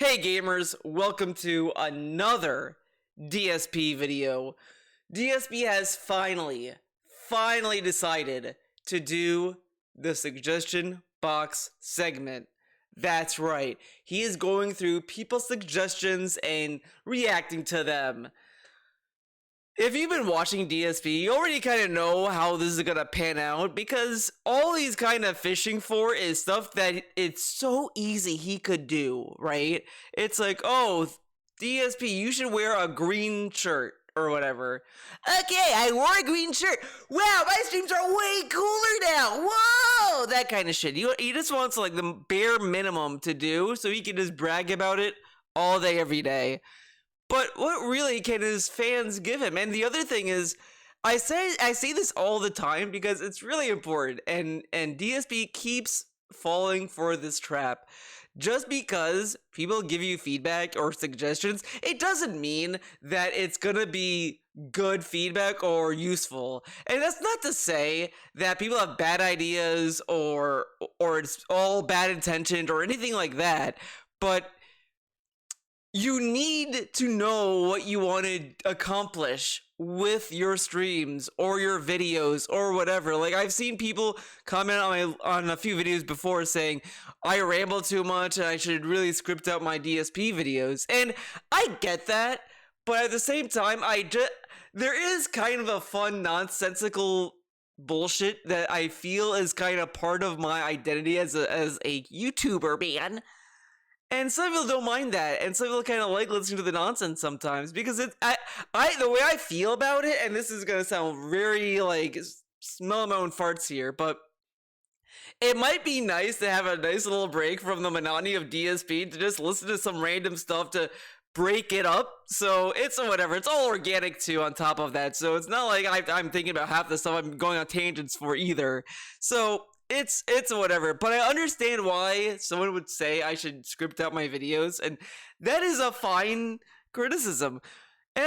Hey gamers, welcome to another DSP video. DSP has finally decided to do the suggestion box segment. That's right, he is going through people's suggestions and reacting to them. If you've been watching DSP, you already kind of know how this is gonna pan out because all he's kind of fishing for is stuff that it's so easy he could do, right? It's like, oh, DSP, you should wear a green shirt or whatever. Okay, I wore a green shirt. Wow, my streams are way cooler now. Whoa, that kind of shit. He just wants like the bare minimum to do so he can just brag about it all day, every day. But what really can his fans give him? And the other thing is, I say this all the time because it's really important, and DSP keeps falling for this trap. Just because people give you feedback or suggestions, it doesn't mean that it's gonna be good feedback or useful. And that's not to say that people have bad ideas or it's all bad intentioned or anything like that, but you need to know what you want to accomplish with your streams or your videos or whatever. Like, I've seen people comment on a few videos before saying I ramble too much and I should really script out my DSP videos. And I get that, but at the same time, there is kind of a fun, nonsensical bullshit that I feel is kind of part of my identity as a YouTuber, man. And some people don't mind that, and some people kind of like listening to the nonsense sometimes because the way I feel about it, and this is gonna sound very like smell my own farts here, but it might be nice to have a nice little break from the monotony of DSP to just listen to some random stuff to break it up. So it's whatever. It's all organic too. On top of that, so it's not like I'm thinking about half the stuff I'm going on tangents for either. So it's whatever, but I understand why someone would say I should script out my videos, and that is a fine criticism. And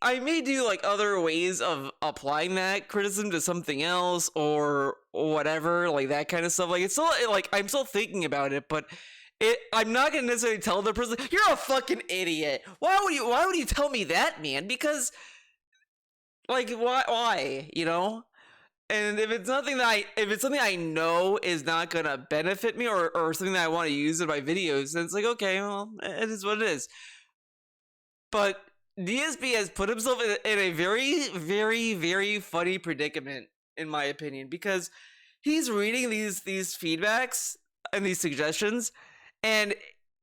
I may do like other ways of applying that criticism to something else or whatever, like that kind of stuff. Like, it's still like I'm still thinking about it, but I'm not gonna necessarily tell the person you're a fucking idiot. Why would you tell me that, man? Because like why, you know? And if it's something I know is not gonna benefit me or something that I want to use in my videos, then it's like, okay, well, it is what it is. But DSP has put himself in a very, very, very funny predicament, in my opinion, because he's reading these feedbacks and these suggestions, and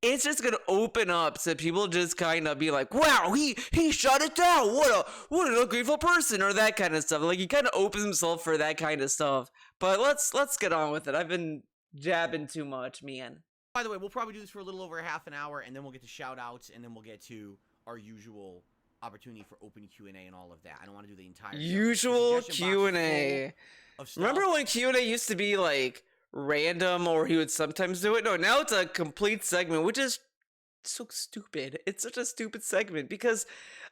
it's just gonna open up so people just kind of be like, wow, he shut it down, what an ungrateful person, or that kind of stuff. Like, he kind of opens himself for that kind of stuff. But let's get on with it. I've been jabbing too much, man. By the way, we'll probably do this for a little over half an hour, and then we'll get to shout outs, and then we'll get to our usual opportunity for open Q&A and all of that. I don't want to do the entire usual Q&A. Remember when Q&A used to be like random, or he would sometimes do it? No, now it's a complete segment, which is so stupid. It's such a stupid segment because,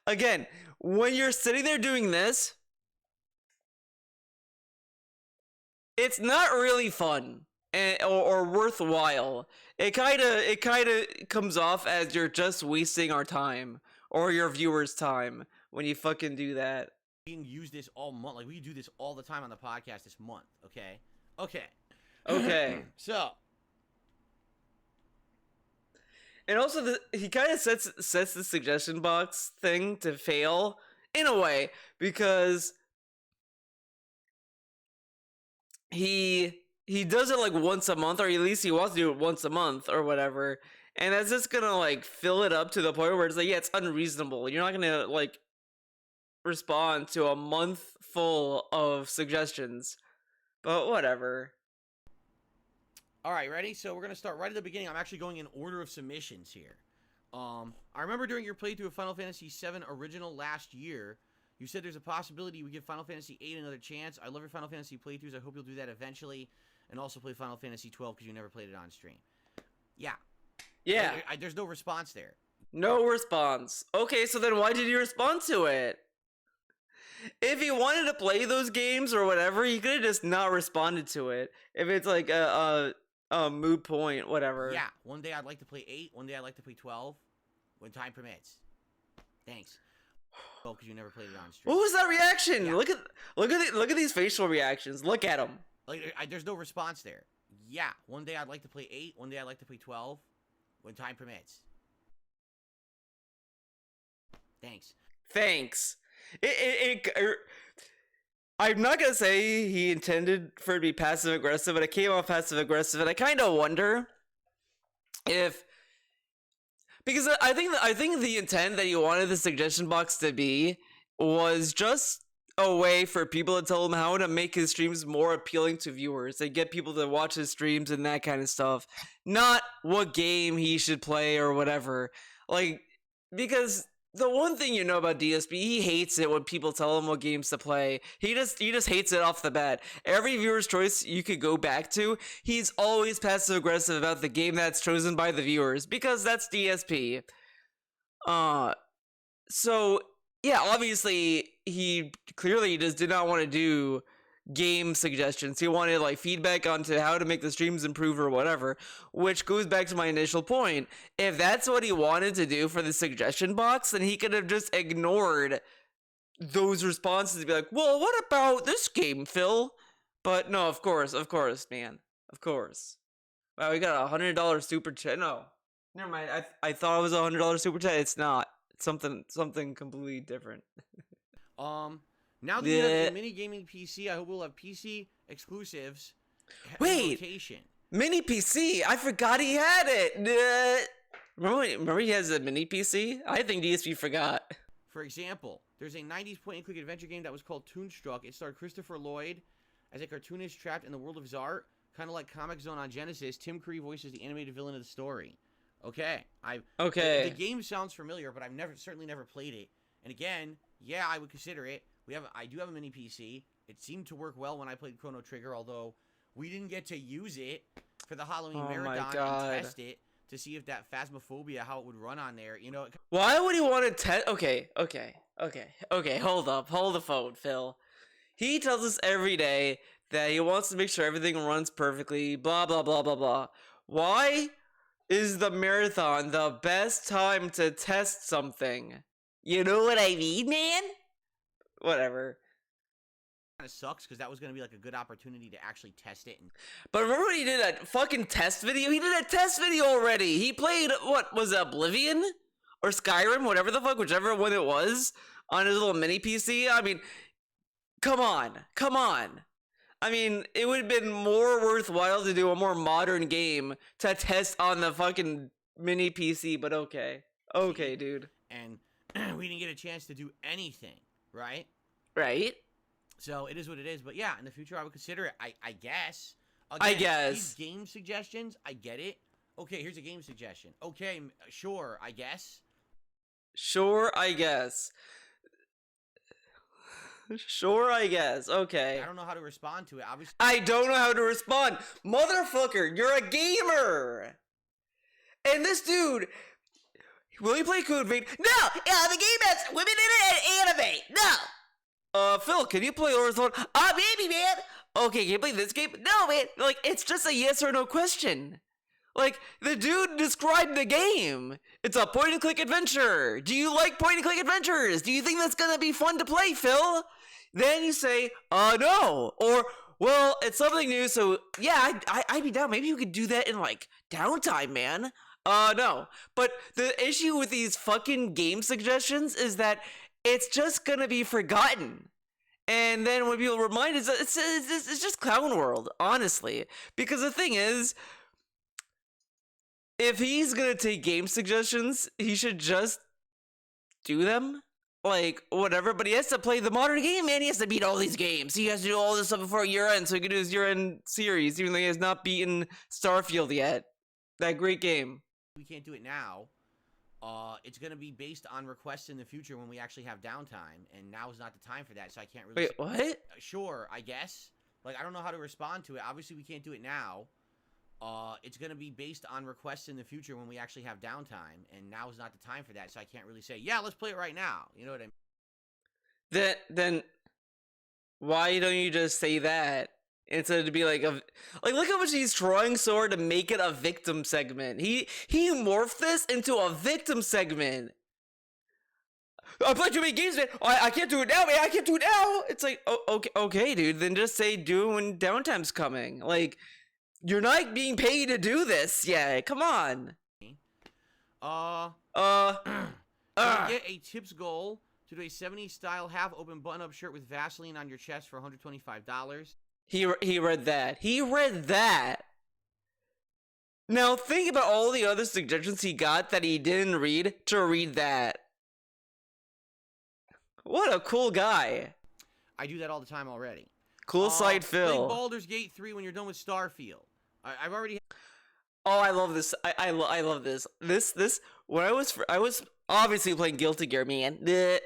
again, when you're sitting there doing this, it's not really fun or worthwhile. It kind of comes off as you're just wasting our time or your viewers' time when you fucking do that. We can use this all month. Like, we do this all the time on the podcast this month. Okay. So, and also he kind of sets the suggestion box thing to fail in a way because he does it like once a month, or at least he wants to do it once a month or whatever, and that's just gonna like fill it up to the point where it's like, yeah, it's unreasonable. You're not gonna like respond to a month full of suggestions, but whatever. Alright, ready? So we're going to start right at the beginning. I'm actually going in order of submissions here. I remember during your playthrough of Final Fantasy VII Original last year, you said there's a possibility we give Final Fantasy VIII another chance. I love your Final Fantasy playthroughs. I hope you'll do that eventually. And also play Final Fantasy XII because you never played it on stream. Yeah. There's no response there. No response. Okay, so then why did you respond to it? If he wanted to play those games or whatever, he could have just not responded to it. If it's like moot point, whatever. Yeah, one day I'd like to play 8, one day I'd like to play 12, when time permits. Thanks. Oh, because you never played it on stream. What was that reaction? Yeah. Look at these facial reactions. Look at them. Like, there's no response there. Yeah, one day I'd like to play 8, one day I'd like to play 12, when time permits. Thanks. I'm not gonna say he intended for it to be passive aggressive, but it came off passive aggressive, and I kind of wonder if, because I think the intent that he wanted the suggestion box to be was just a way for people to tell him how to make his streams more appealing to viewers and get people to watch his streams and that kind of stuff, not what game he should play or whatever. Like, because the one thing you know about DSP, he hates it when people tell him what games to play. He just hates it off the bat. Every viewer's choice you could go back to, he's always passive aggressive about the game that's chosen by the viewers, because that's DSP. So yeah, obviously he clearly just did not want to do game suggestions. He wanted like feedback onto how to make the streams improve or whatever, which goes back to my initial point. If that's what he wanted to do for the suggestion box, then he could have just ignored those responses and be like, well, what about this game, Phil? But no, of course, man. Of course. Wow, we got $100 super chat. No, never mind. I thought it was $100 super chat. It's not. It's something completely different. Now that you have the mini gaming PC, I hope we'll have PC exclusives. Wait, rotation. Mini PC? I forgot he had it. Remember he has a mini PC? I think DSP forgot. For example, there's a 90s point-and-click adventure game that was called Toonstruck. It starred Christopher Lloyd as a cartoonist trapped in the world of his art, kind of like Comic Zone on Genesis. Tim Curry voices the animated villain of the story. Okay, the game sounds familiar, but I've certainly never played it. And again, yeah, I would consider it. I do have a mini PC. It seemed to work well when I played Chrono Trigger, although we didn't get to use it for the Halloween marathon and test it to see if that Phasmophobia, how it would run on there. You know. Why would he want to test? Okay. Hold the phone, Phil. He tells us every day that he wants to make sure everything runs perfectly. Blah blah blah blah blah. Why is the marathon the best time to test something? You know what I mean, man? Whatever. Kind of sucks because that was going to be like a good opportunity to actually test it. But remember when he did a fucking test video? He did a test video already. He played, what was it, Oblivion? Or Skyrim? Whatever the fuck, whichever one it was, on his little mini PC. I mean, come on. I mean, it would have been more worthwhile to do a more modern game to test on the fucking mini PC, but okay. Okay, dude. And we didn't get a chance to do anything, right? Right. So it is what it is. But yeah, in the future, I would consider it. I guess. Again, I guess. These game suggestions, I get it. Okay, here's a game suggestion. Okay, sure, I guess. Sure, I guess. Sure, I guess. Okay. I don't know how to respond to it. Obviously, I don't know how to respond. Motherfucker, you're a gamer. And this dude, will he play Code Vein? No! The game has women in it and anime. No! Phil, can you play Warzone? Maybe, man. Okay, can you play this game? No, man. Like, it's just a yes or no question. Like, the dude described the game. It's a point-and-click adventure. Do you like point-and-click adventures? Do you think that's gonna be fun to play, Phil? Then you say, no. Or, well, it's something new, so yeah, I'd be down. Maybe you could do that in, like, downtime, man. No. But the issue with these fucking game suggestions is that it's just gonna be forgotten. And then when people remind us, it's just Clown World, honestly. Because the thing is, if he's gonna take game suggestions, he should just do them. Like, whatever, but he has to play the modern game, man. He has to beat all these games. He has to do all this stuff before year end, so he can do his year end series, even though he has not beaten Starfield yet. That great game. We can't do it now. It's gonna be based on requests in the future when we actually have downtime, and now is not the time for that, so I can't really. Wait, what? Sure, I guess. Like, I don't know how to respond to it. Obviously, we can't do it now. It's gonna be based on requests in the future when we actually have downtime, and now is not the time for that, so I can't really say, yeah, let's play it right now. You know what I mean? Then why don't you just say that? instead of to be like look how much he's trying so hard to make it a victim segment. He morphed this into a victim segment. I played too many games, man. I can't do it now, man. I can't do it now. It's like, oh, okay, dude. Then just say do it when downtime's coming. Like, you're not being paid to do this. Yeah, come on. Get a tips goal to do a 70s style half open button up shirt with Vaseline on your chest for $125. He read that. He read that. Now think about all the other suggestions he got that he didn't read to read that. What a cool guy. I do that all the time already. Cool side Phil. Play Baldur's Gate 3 when you're done with Starfield. I've already... Oh, I love this. I love this. This when I was obviously playing Guilty Gear, man. When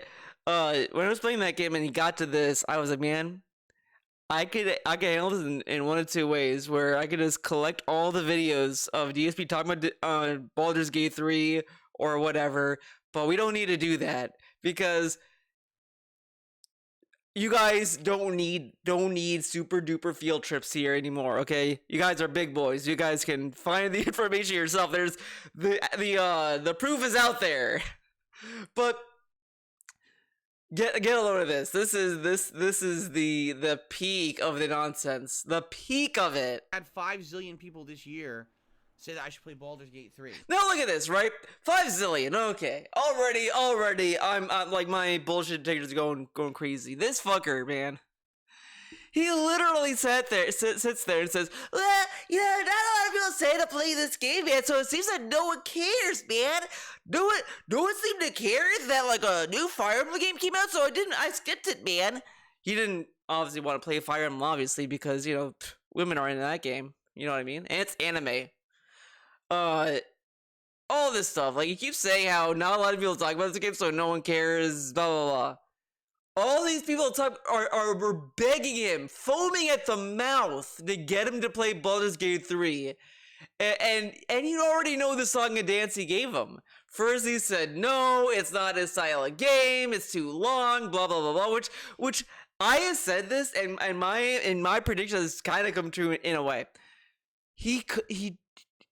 I was playing that game and he got to this, I was like, man, I could handle this in one of two ways, where I could just collect all the videos of DSP talking about Baldur's Gate 3 or whatever, but we don't need to do that because you guys don't need super duper field trips here anymore, okay? You guys are big boys. You guys can find the information yourself. There's the proof is out there. But get a load of this. This is the peak of the nonsense. The peak of it. Had 5 zillion people this year say that I should play Baldur's Gate 3. Now look at this, right? 5 zillion. Okay. Already I'm like my bullshit detector's going crazy. This fucker, man. He literally sits there and says, well, you know, not a lot of people say to play this game, man, so it seems that no one cares, man. No one seemed to care that like a new Fire Emblem game came out, so I skipped it, man. He didn't obviously want to play Fire Emblem, obviously, because, you know, women are in that game. You know what I mean? And it's anime. All this stuff. Like, you keep saying how not a lot of people talk about this game, so no one cares, blah, blah, blah. All these people are begging him, foaming at the mouth to get him to play Baldur's Gate 3. And you already know the song and dance he gave him. First he said, no, it's not his style of game, it's too long, blah, blah, blah, blah, which I have said this, and my prediction has kind of come true in a way.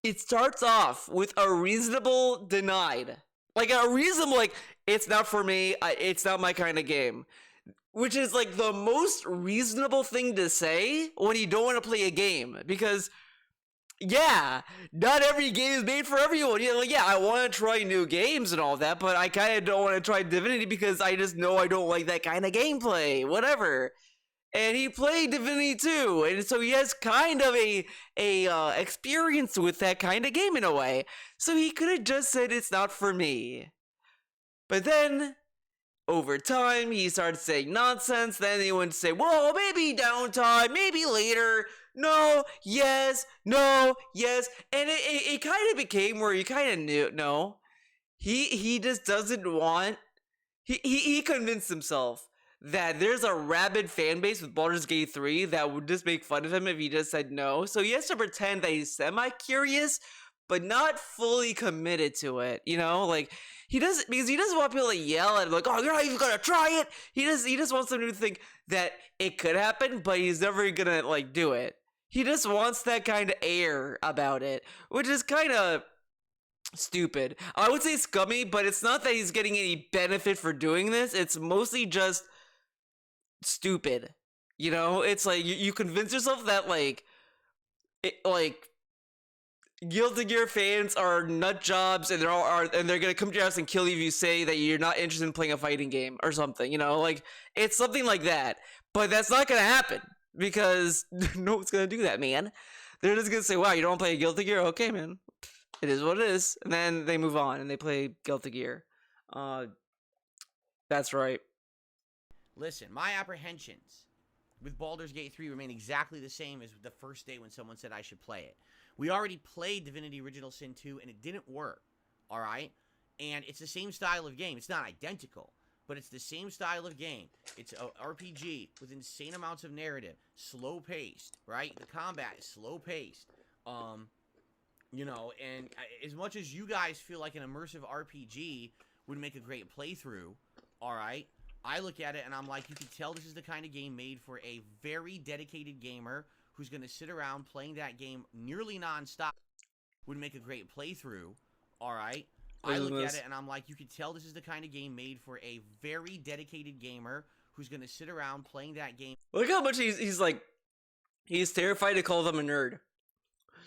It starts off with a reasonable denied. Like, a reasonable, like, it's not for me, it's not my kind of game. Which is, like, the most reasonable thing to say when you don't want to play a game. Because, yeah, not every game is made for everyone. You know, yeah, I want to try new games and all that, but I kind of don't want to try Divinity because I just know I don't like that kind of gameplay. Whatever. And he played Divinity 2, and so he has kind of a experience with that kind of game in a way. So he could have just said it's not for me. But then, over time, he started saying nonsense. Then he would say, well, maybe downtime, maybe later. No, yes, no, yes. And it kind of became where you kind of knew, no. He just doesn't want... He convinced himself that there's a rabid fan base with Baldur's Gate 3 that would just make fun of him if he just said no. So he has to pretend that he's semi-curious, but not fully committed to it, you know? Like, because he doesn't want people to yell at him, like, oh, you're not even gonna try it! He just wants them to think that it could happen, but he's never gonna, like, do it. He just wants that kind of air about it, which is kind of stupid. I would say scummy, but it's not that he's getting any benefit for doing this. It's mostly just stupid. You know, it's like you convince yourself that like Guilty Gear fans are nut jobs and they're gonna come to your house and kill you if you say that you're not interested in playing a fighting game or something. You know, like it's something like that. But that's not gonna happen because no one's gonna do that, man. They're just gonna say, "Wow, you don't want to play a Guilty Gear? Okay, man. It is what it is," and then they move on and they play Guilty Gear. That's right. Listen, my apprehensions with Baldur's Gate 3 remain exactly the same as the first day when someone said I should play it. We already played Divinity Original Sin 2 and it didn't work, alright? And it's the same style of game. It's not identical, but it's the same style of game. It's a RPG with insane amounts of narrative, slow-paced, right? The combat is slow-paced. You know, and as much as you guys feel like an immersive RPG would make a great playthrough, alright? I look at it and I'm like, you can tell this is the kind of game made for a very dedicated gamer who's going to sit around playing that game nearly nonstop would make a great playthrough. All right. I look at it and I'm like, you can tell this is the kind of game made for a very dedicated gamer who's going to sit around playing that game. Look how much he's like, he's terrified to call them a nerd.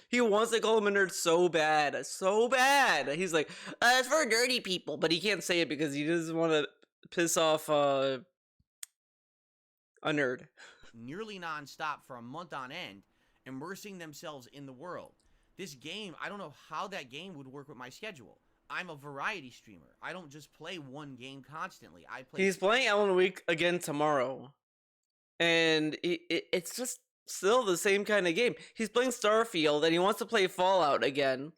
He wants to call him a nerd so bad, so bad. He's like, it's for nerdy people, but he can't say it because he doesn't want to piss off a nerd. Nearly nonstop for a month on end, immersing themselves in the world. This game, I don't know how that game would work with my schedule. I'm a variety streamer. I don't just play one game constantly. I play. He's playing Alan Wake again tomorrow, and it's just still the same kind of game. He's playing Starfield, and he wants to play Fallout again.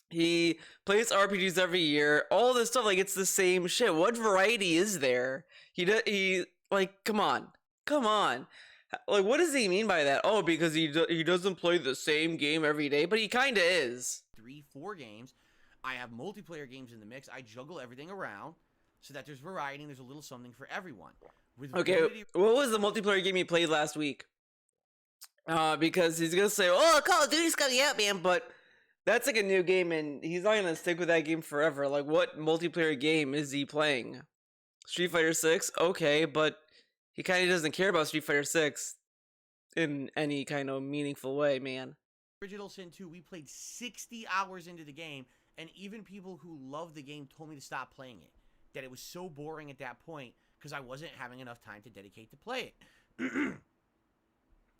He plays RPGs every year. All this stuff, like, it's the same shit. What variety is there? He like, come on. Like, what does he mean by that? Oh, because he doesn't play the same game every day, but he kind of is. 3-4 games. I have multiplayer games in the mix. I juggle everything around so that there's variety and there's a little something for everyone. Okay, what was the multiplayer game he played last week? Because he's gonna say, "Oh, Call of Duty's coming out, man," but that's like a new game, and he's not gonna stick with that game forever. Like, what multiplayer game is he playing? Street Fighter 6? Okay, but he kind of doesn't care about Street Fighter 6 in any kind of meaningful way, man. Original Sin 2, we played 60 hours into the game, and even people who love the game told me to stop playing it. That it was so boring at that point because I wasn't having enough time to dedicate to play it.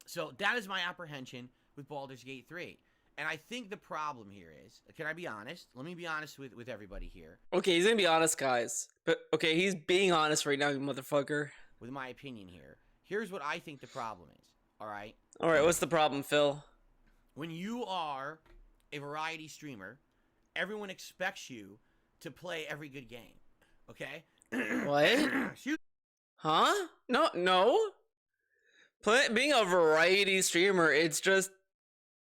So that is my apprehension with Baldur's Gate 3. And I think the problem here is, can I be honest? Let me be honest with everybody here. Okay, he's gonna be honest, guys. But okay, he's being honest right now, you motherfucker. With my opinion here. Here's what I think the problem is. Alright? Alright, what's the problem, Phil? When you are a variety streamer, everyone expects you to play every good game. Okay? What? Huh? No. Being a variety streamer, it's just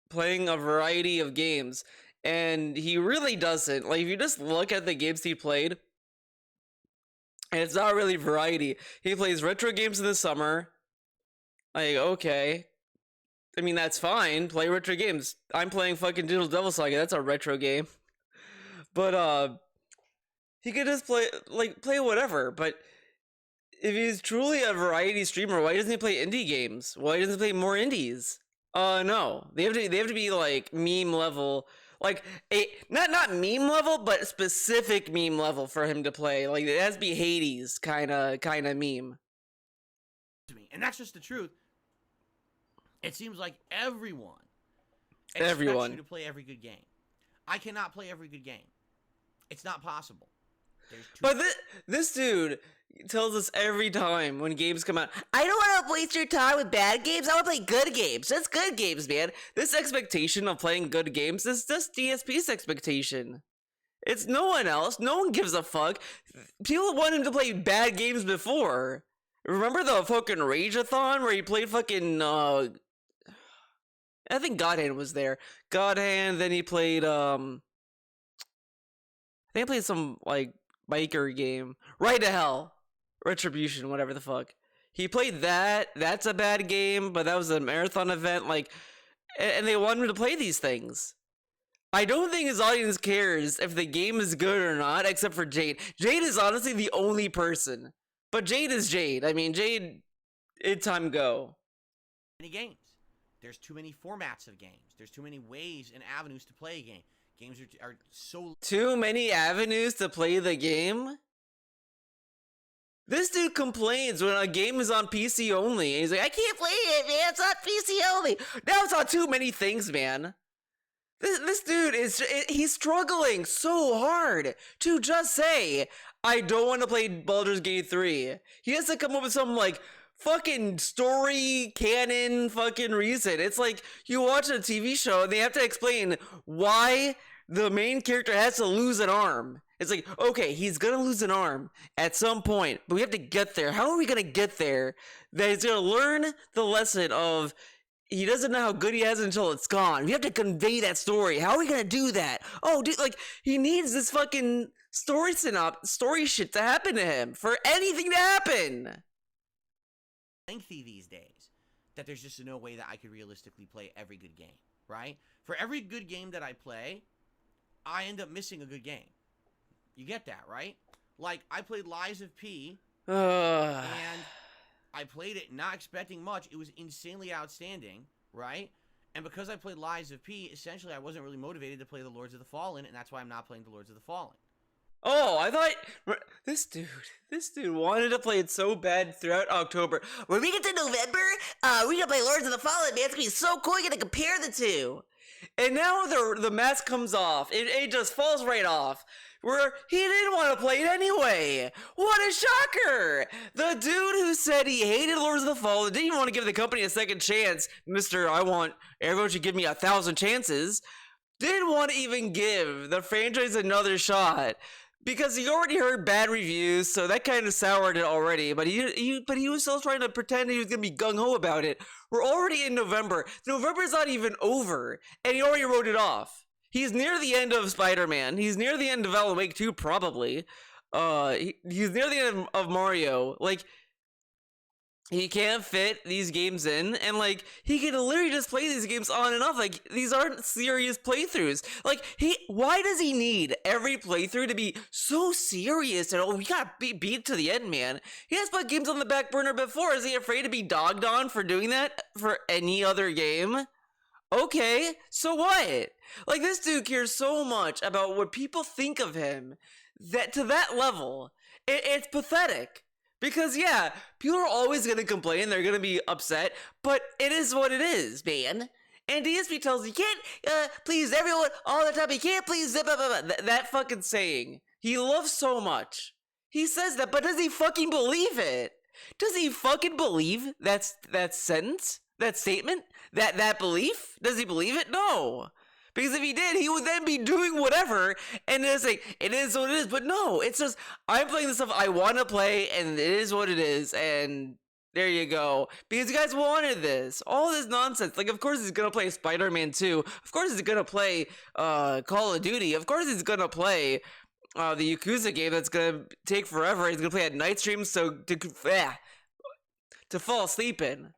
playing a variety of games. And he really doesn't. Like, if you just look at the games he played, it's not really variety. He plays retro games in the summer. Like, okay. I mean, that's fine. Play retro games. I'm playing fucking Digital Devil Saga. That's a retro game. But, he could just play whatever. But if he's truly a variety streamer, why doesn't he play indie games? Why doesn't he play more indies? No. They have to be, like, meme level. Like, not meme level, but specific meme level for him to play. Like, it has to be Hades kind of meme. And that's just the truth. It seems like everyone expects you to play every good game. I cannot play every good game. It's not possible. But this dude tells us every time when games come out, I don't want to waste your time with bad games. I want to play good games. That's good games, man. This expectation of playing good games is just DSP's expectation. It's no one else. No one gives a fuck. People want him to play bad games before. Remember the fucking Rage-a-thon where he played fucking, I think God Hand was there. God Hand, then he played, I think he played some, like, biker game. Right to Hell. Retribution, whatever the fuck. He played that. That's a bad game, but that was a marathon event, like, and they want him to play these things. I don't think his audience cares if the game is good or not, except for Jade. Jade is honestly the only person. But Jade is Jade. I mean, Jade, it's time go. Many games. There's too many formats of games. There's too many ways and avenues to play a game. Games are so... Too many avenues to play the game? This dude complains when a game is on PC only. And he's like, I can't play it, man. It's on PC only. Now it's on too many things, man. This dude he's struggling so hard to just say, I don't want to play Baldur's Gate 3. He has to come up with some, like, fucking story canon fucking reason. It's like you watch a TV show and they have to explain why the main character has to lose an arm. It's like, okay, he's gonna lose an arm at some point, but we have to get there. How are we gonna get there? That he's gonna learn the lesson of he doesn't know how good he has until it's gone. We have to convey that story. How are we gonna do that? Oh, dude, like, he needs this fucking story shit to happen to him for anything to happen. Lengthy these days. that there's just no way that I could realistically play every good game, right? For every good game that I play, I end up missing a good game. You get that, right? Like, I played Lies of P, and I played it not expecting much. It was insanely outstanding, right? And because I played Lies of P, essentially I wasn't really motivated to play the Lords of the Fallen, and that's why I'm not playing the Lords of the Fallen. Oh, I thought this dude wanted to play it so bad throughout October. When we get to November, we're gonna play Lords of the Fallen, man. It's gonna be so cool. You're gonna compare the two. And now the mask comes off. It just falls right off. Where he didn't want to play it anyway. What a shocker! The dude who said he hated Lords of the Fallen, didn't even want to give the company a second chance. Mr. I want everyone should give me 1,000 chances. Didn't want to even give the franchise another shot. Because he already heard bad reviews, so that kind of soured it already. But he was still trying to pretend he was gonna be gung ho about it. We're already in November. November's not even over, and he already wrote it off. He's near the end of Spider-Man. He's near the end of Alan Wake 2, probably. He's near the end of Mario. Like, he can't fit these games in, and like, he can literally just play these games on and off. Like, these aren't serious playthroughs. Like, why does he need every playthrough to be so serious? And we gotta beat to the end, man. He has put games on the back burner before. Is he afraid to be dogged on for doing that for any other game? Okay, so what? Like, this dude cares so much about what people think of him that to that level, it's pathetic. Because, yeah, people are always going to complain, they're going to be upset, but it is what it is, man. And DSP tells you can't please everyone all the time, you can't please blah, blah, blah. That fucking saying. He loves so much. He says that, but does he fucking believe it? Does he fucking believe that sentence? That statement? That belief? Does he believe it? No. Because if he did, he would then be doing whatever, and it's like, it is what it is. But no, it's just, I'm playing the stuff I want to play, and it is what it is, and there you go. Because you guys wanted this. All this nonsense. Like, of course he's going to play Spider-Man 2. Of course he's going to play Call of Duty. Of course he's going to play the Yakuza game that's going to take forever. He's going to play at night streams to fall asleep in.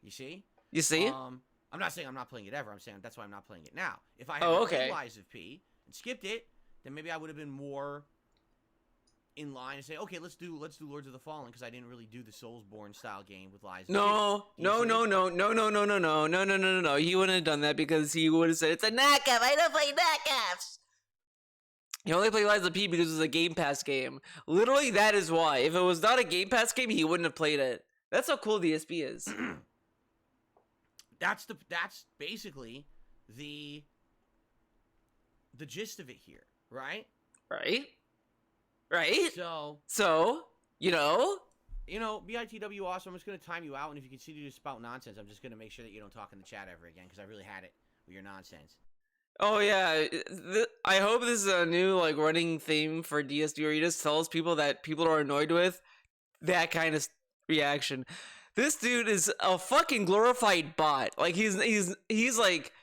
You see? You see? I'm not saying I'm not playing it ever. I'm saying that's why I'm not playing it now. If I had played Lies of P and skipped it, then maybe I would have been more in line and say, okay, let's do Lords of the Fallen, because I didn't really do the Soulsborne style game with Lies of P. No. He wouldn't have done that, because he would have said it's a knockoff. I don't play knockoffs. He only played Lies of P because it was a Game Pass game. Literally, that is why. If it was not a Game Pass game, he wouldn't have played it. That's how cool DSP is. That's basically the gist of it here, right? Right? So, BITW awesome. I'm just going to time you out, and if you continue to spout nonsense, I'm just going to make sure that you don't talk in the chat ever again, because I really had it with your nonsense. Oh, yeah. I hope this is a new, running theme for DSP, where he just tells people that people are annoyed with that kind of reaction. This dude is a fucking glorified bot. Like, he's like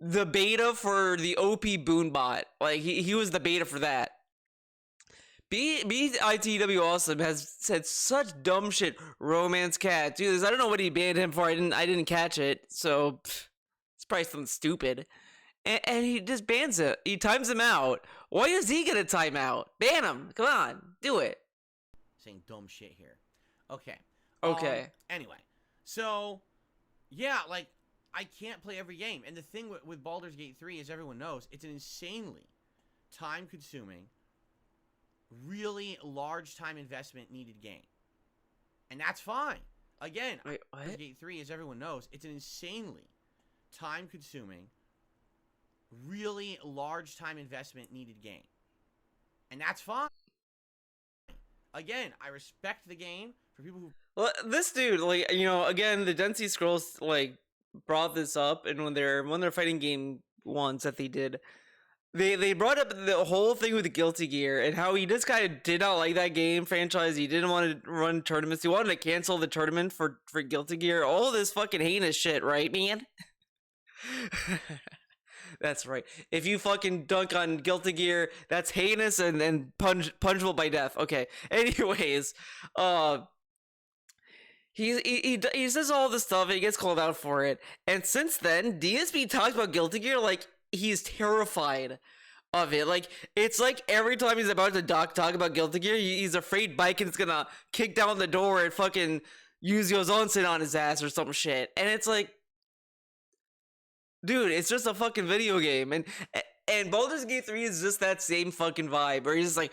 the beta for the OP Boon bot. Like, he was the beta for that. BITW Awesome has said such dumb shit. Romance Cat. Dude, I don't know what he banned him for. I didn't catch it. So, it's probably something stupid. And he just bans it. He times him out. Why is he gonna time out? Ban him. Come on. Do it. Saying dumb shit here. Okay. Anyway, so, yeah, I can't play every game. And the thing with Baldur's Gate 3, as everyone knows, it's an insanely time-consuming, really large time investment needed game. And that's fine. Again, wait, what? Baldur's Gate 3, as everyone knows, it's an insanely time-consuming, really large time investment needed game. And that's fine. Again, I respect the game for people who... Well, this dude, again, the Density Scrolls, brought this up, and when they're fighting game ones that they did, they brought up the whole thing with the Guilty Gear, and how he just kind of did not like that game franchise. He didn't want to run tournaments. He wanted to cancel the tournament for Guilty Gear. All this fucking heinous shit, right, man? That's right. If you fucking dunk on Guilty Gear, that's heinous and punishable by death. Okay. Anyways, He says all this stuff and he gets called out for it. And since then, DSP talks about Guilty Gear like he's terrified of it. Like it's like every time he's about to talk about Guilty Gear, he's afraid Biken's gonna kick down the door and fucking use Yozonsen on his ass or some shit. And it's like, dude, it's just a fucking video game. And Baldur's Gate 3 is just that same fucking vibe where he's just like,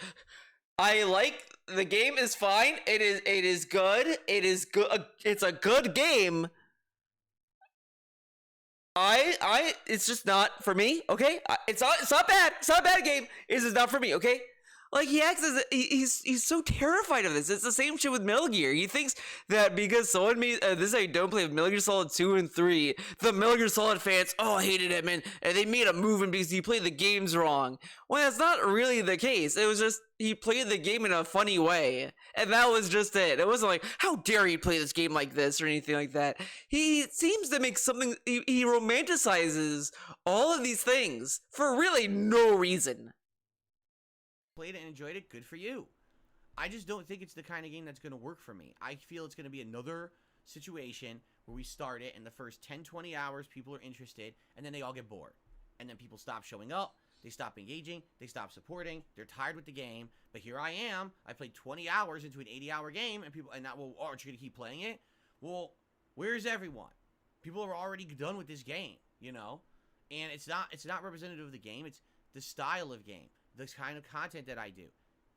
I like the game is fine. It is good. It is good. It's a good game. It's just not for me. Okay, it's not bad. It's not a bad game. It's just not for me. Okay, like he acts as he's so terrified of this. It's the same shit with Metal Gear. He thinks that because someone made this, I don't play with Metal Gear Solid 2 and 3. The Metal Gear Solid fans hated him and they made a movement because he played the games wrong. Well, that's not really the case. It was just he played the game in a funny way, and that was just it. It wasn't like, how dare he play this game like this or anything like that. He seems to make something. He romanticizes all of these things for really no reason. Played it and enjoyed it, good for you. I just don't think it's the kind of game that's going to work for me. I feel it's going to be another situation where we start it and the first 10-20 hours people are interested and then they all get bored. And then people stop showing up, they stop engaging, they stop supporting, they're tired with the game. But here I am, I played 20 hours into an 80-hour game and people, and now, well, aren't you going to keep playing it? Well, where's everyone? People are already done with this game, you know? And it's not representative of the game, it's the style of game. This kind of content that I do.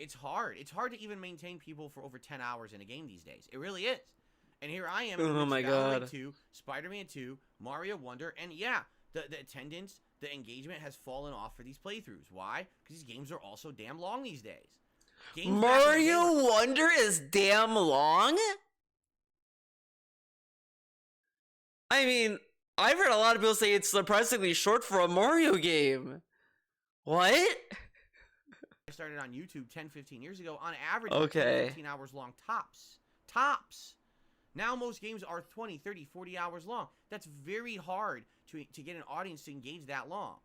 It's hard. It's hard to even maintain people for over 10 hours in a game these days. It really is. And here I am. Oh my god. 2, Spider-Man 2, Mario Wonder, and yeah, the attendance, the engagement has fallen off for these playthroughs. Why? Because these games are also damn long these days. Mario Wonder is damn long? I mean, I've heard a lot of people say it's surprisingly short for a Mario game. What? I started on YouTube 10-15 years ago. On average, 15 hours long tops. Tops. Now most games are 20, 30, 40 hours long. That's very hard to get an audience to engage that long.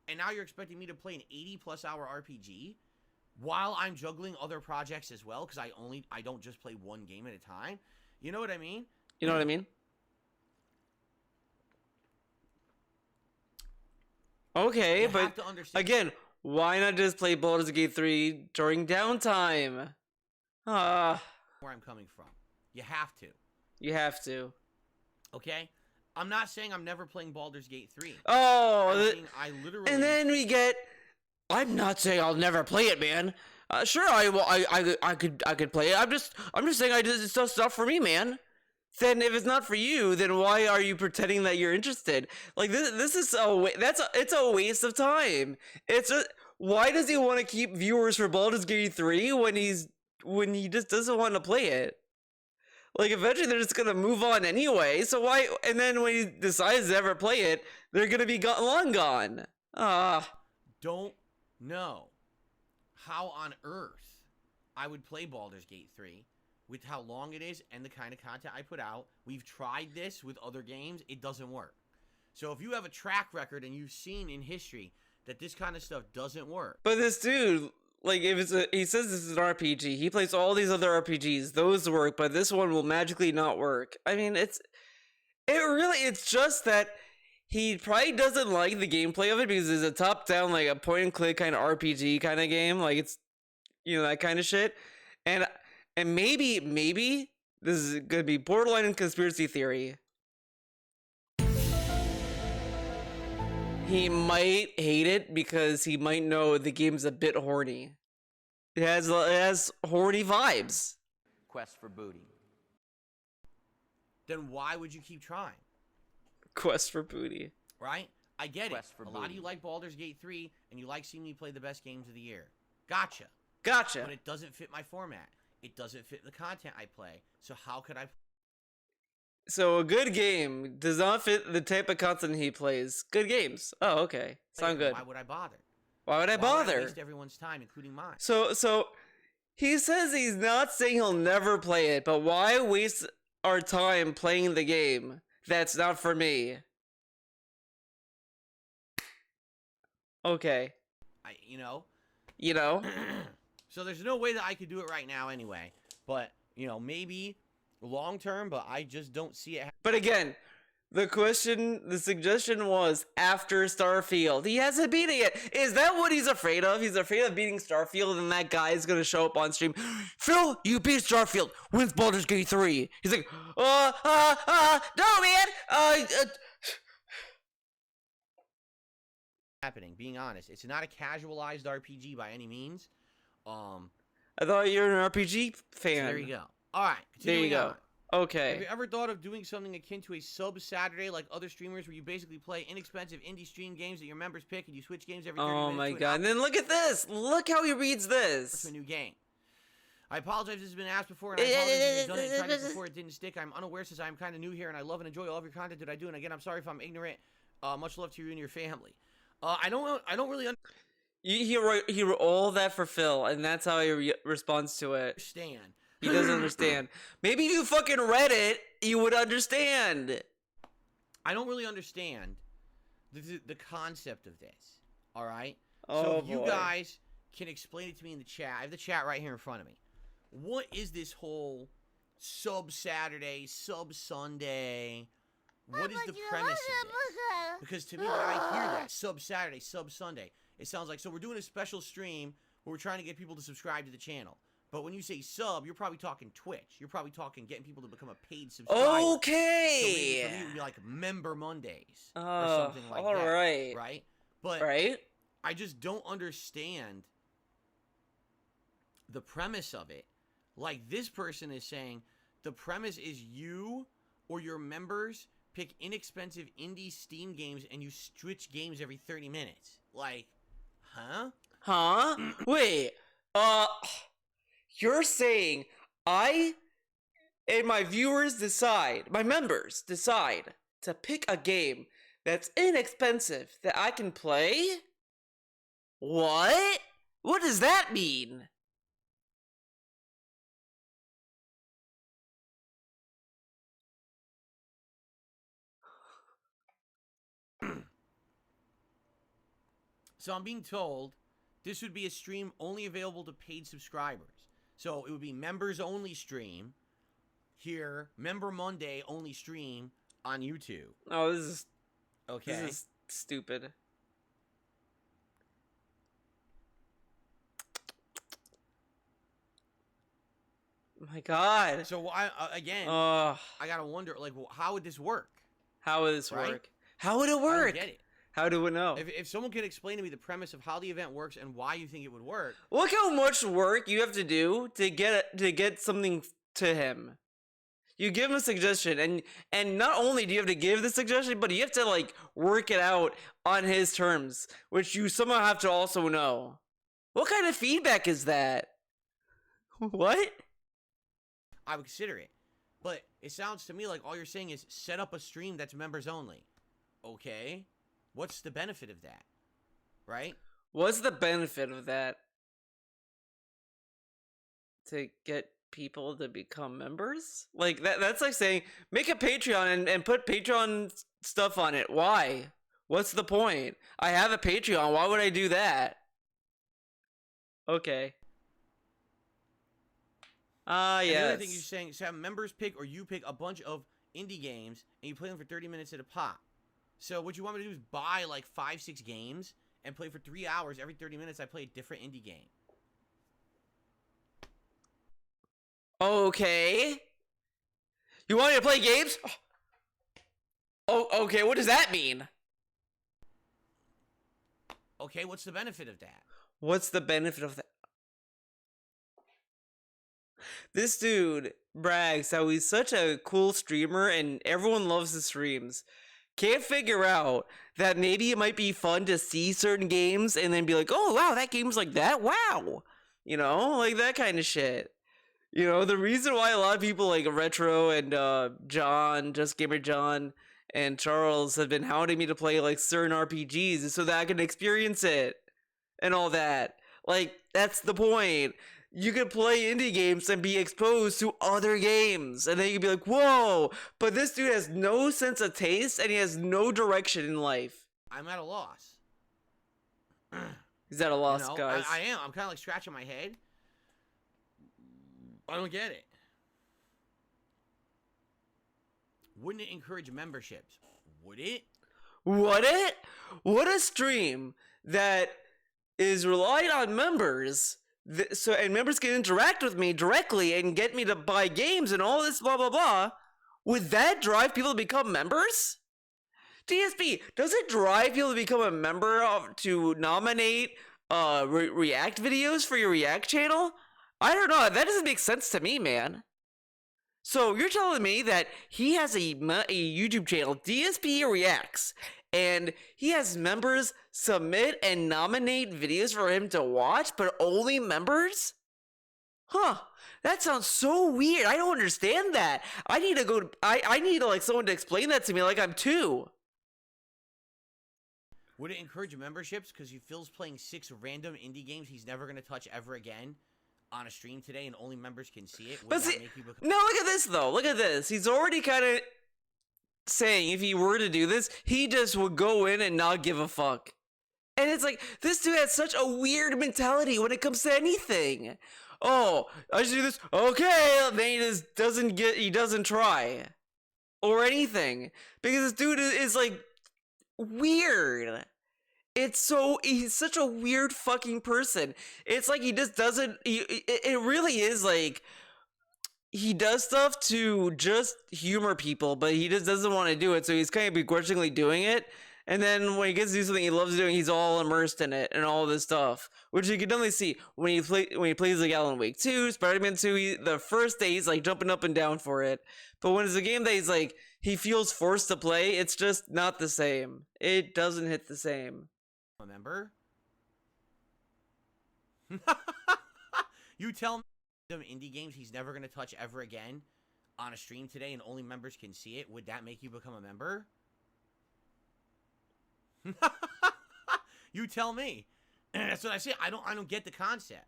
And now you're expecting me to play an 80-plus hour RPG while I'm juggling other projects as well because I don't just play one game at a time. You know what I mean? You know what I mean? Okay, but again, why not just play Baldur's Gate 3 during downtime? Where I'm coming from. You have to. You have to. Okay? I'm not saying I'm never playing Baldur's Gate 3. Oh, I literally... And then we get... I'm not saying I'll never play it, man. Sure, I could play it. I'm just saying it's just not for me, man. Then if it's not for you, then why are you pretending that you're interested? Like this is it's a waste of time. Why does he want to keep viewers for Baldur's Gate 3 when he just doesn't want to play it? Like eventually they're just gonna move on anyway. So why? And then when he decides to ever play it, they're gonna be long gone. Don't know how on earth I would play Baldur's Gate 3. With how long it is and the kind of content I put out. We've tried this with other games. It doesn't work. So if you have a track record and you've seen in history that this kind of stuff doesn't work. But this dude, like, he says this is an RPG. He plays all these other RPGs. Those work, but this one will magically not work. I mean, it's just that he probably doesn't like the gameplay of it because it's a top-down, like, a point-and-click kind of RPG kind of game. Like, it's, that kind of shit. And maybe this is gonna be borderline conspiracy theory. He might hate it because he might know the game's a bit horny. It has horny vibes. Quest for booty. Then why would you keep trying? Quest for booty. Right? I get it. A lot of you like Baldur's Gate 3 and you like seeing me play the best games of the year. Gotcha. But it doesn't fit my format. It doesn't fit the content I play. So how could I... So a good game does not fit the type of content he plays. Good games. Oh, okay. Sound good. Why would I bother? Why would I bother? Waste everyone's time, including mine. So he says he's not saying he'll never play it, but why waste our time playing the game? That's not for me. Okay. You know? You know? So there's no way that I could do it right now anyway. But, maybe long term, but I just don't see it. But again, the suggestion was after Starfield. He hasn't beaten it yet. Is that what he's afraid of? He's afraid of beating Starfield, and that guy is gonna show up on stream. Phil, you beat Starfield. When's Baldur's Gate 3? He's like, no, man. Happening. Being honest, it's not a casualized RPG by any means. I thought you were an RPG fan. So there you go. All right, there you go. On. Okay. Have you ever thought of doing something akin to a sub Saturday like other streamers where you basically play inexpensive indie stream games that your members pick and you switch games every 30 minutes? Oh my god. And then look at this. Look how he reads this. To a new game. I apologize if this has been asked before, and I apologize if you've done it and tried it before it didn't stick. I'm unaware since I'm kind of new here, and I love and enjoy all of your content that I do. And again, I'm sorry if I'm ignorant. Much love to you and your family. I don't really He wrote all that for Phil, and that's how he responds to it. understand. He doesn't understand. Maybe if you fucking read it, you would understand. I don't really understand the concept of this. All right. Oh, so if you boy. guys can explain it to me in the chat. I have the chat right here in front of me. What is this whole sub Saturday, sub Sunday? What is the premise of this? Because to me, when I hear that, sub Saturday, sub Sunday, it sounds like, so we're doing a special stream where we're trying to get people to subscribe to the channel. But when you say sub, you're probably talking Twitch. You're probably talking getting people to become a paid subscriber. Okay. So maybe for me, it would be like Member Mondays or something like all that. right. Right? But right? I just don't understand the premise of it. Like this person is saying, the premise is you or your members pick inexpensive indie Steam games and you switch games every 30 minutes. Like, huh? Huh? Wait. You're saying I and my viewers decide, my members decide to pick a game that's inexpensive that I can play? What? What does that mean? So I'm being told this would be a stream only available to paid subscribers. So it would be members only stream here, Member Monday only stream on YouTube. Oh, this is Okay. This is stupid. My God. So again, Oh, I gotta wonder, like, well, how would this work? how would this Right? work? How would it I don't work? get it. How do we know? If someone could explain to me the premise of how the event works and why you think it would work. Look how much work you have to do to get something to him. You give him a suggestion, and not only do you have to give the suggestion, but you have to like work it out on his terms, which you somehow have to also know. What kind of feedback is that? What? I would consider it. But it sounds to me like all you're saying is set up a stream that's members only. Okay. What's the benefit of that? Right? What's the benefit of that? To get people to become members? Like that's like saying make a Patreon and put Patreon stuff on it. Why? What's the point? I have a Patreon. Why would I do that? Okay. And the yes. other thing you're saying is have members pick or you pick a bunch of indie games and you play them for 30 minutes at a pop. So what you want me to do is buy like 5-6 games and play for 3 hours. Every 30 minutes I play a different indie game. Okay. You want me to play games? Oh, okay. What does that mean? Okay, what's the benefit of that? What's the benefit of that? This dude brags how he's such a cool streamer and everyone loves his streams. Can't figure out that maybe it might be fun to see certain games and then be like, oh, wow, that game's like that? Wow. You know, like that kind of shit. You know, the reason why a lot of people like Retro and John, Just Gamer John, and Charles have been hounding me to play like certain RPGs is so that I can experience it and all that. Like, that's the point. You can play indie games and be exposed to other games. And then you can be like, whoa, but this dude has no sense of taste and he has no direction in life. I'm at a loss. He's at a loss, You know, guys. I am. I'm kind of like scratching my head. I don't get it. Wouldn't it encourage memberships? Would it? Would it? What a stream that is relied on members, and members can interact with me directly and get me to buy games and all this blah blah blah. Would that drive people to become members? DSP, does it drive people to become a member to nominate React videos for your React channel? I don't know. That doesn't make sense to me, man. So you're telling me that he has a YouTube channel, DSP Reacts, and he has members submit and nominate videos for him to watch, but only members? Huh. That sounds so weird. I don't understand that. I need to I need like someone to explain that to me like I'm 2. Would it encourage memberships because Phil's playing 6 random indie games he's never going to touch ever again on a stream today and only members can see it? Would that make you become... No, look at this though. Look at this. He's already kind of saying if he were to do this, he just would go in and not give a fuck. And it's like, this dude has such a weird mentality when it comes to anything. Oh, I should do this. Okay, then he just doesn't try. Or anything. Because this dude is like weird. He's such a weird fucking person. It's like he just doesn't, it really is like, he does stuff to just humor people, but he just doesn't want to do it, so he's kind of begrudgingly doing it. And then when he gets to do something he loves doing, he's all immersed in it and all this stuff, which you can definitely see when he plays like Alan Wake 2, Spider-Man 2. The first day he's like jumping up and down for it, but when it's a game that he's like he feels forced to play, it's just not the same. It doesn't hit the same. Remember? You tell me some indie games he's never going to touch ever again on a stream today and only members can see it. Would that make you become a member? You tell me. That's what I say. I don't get the concept.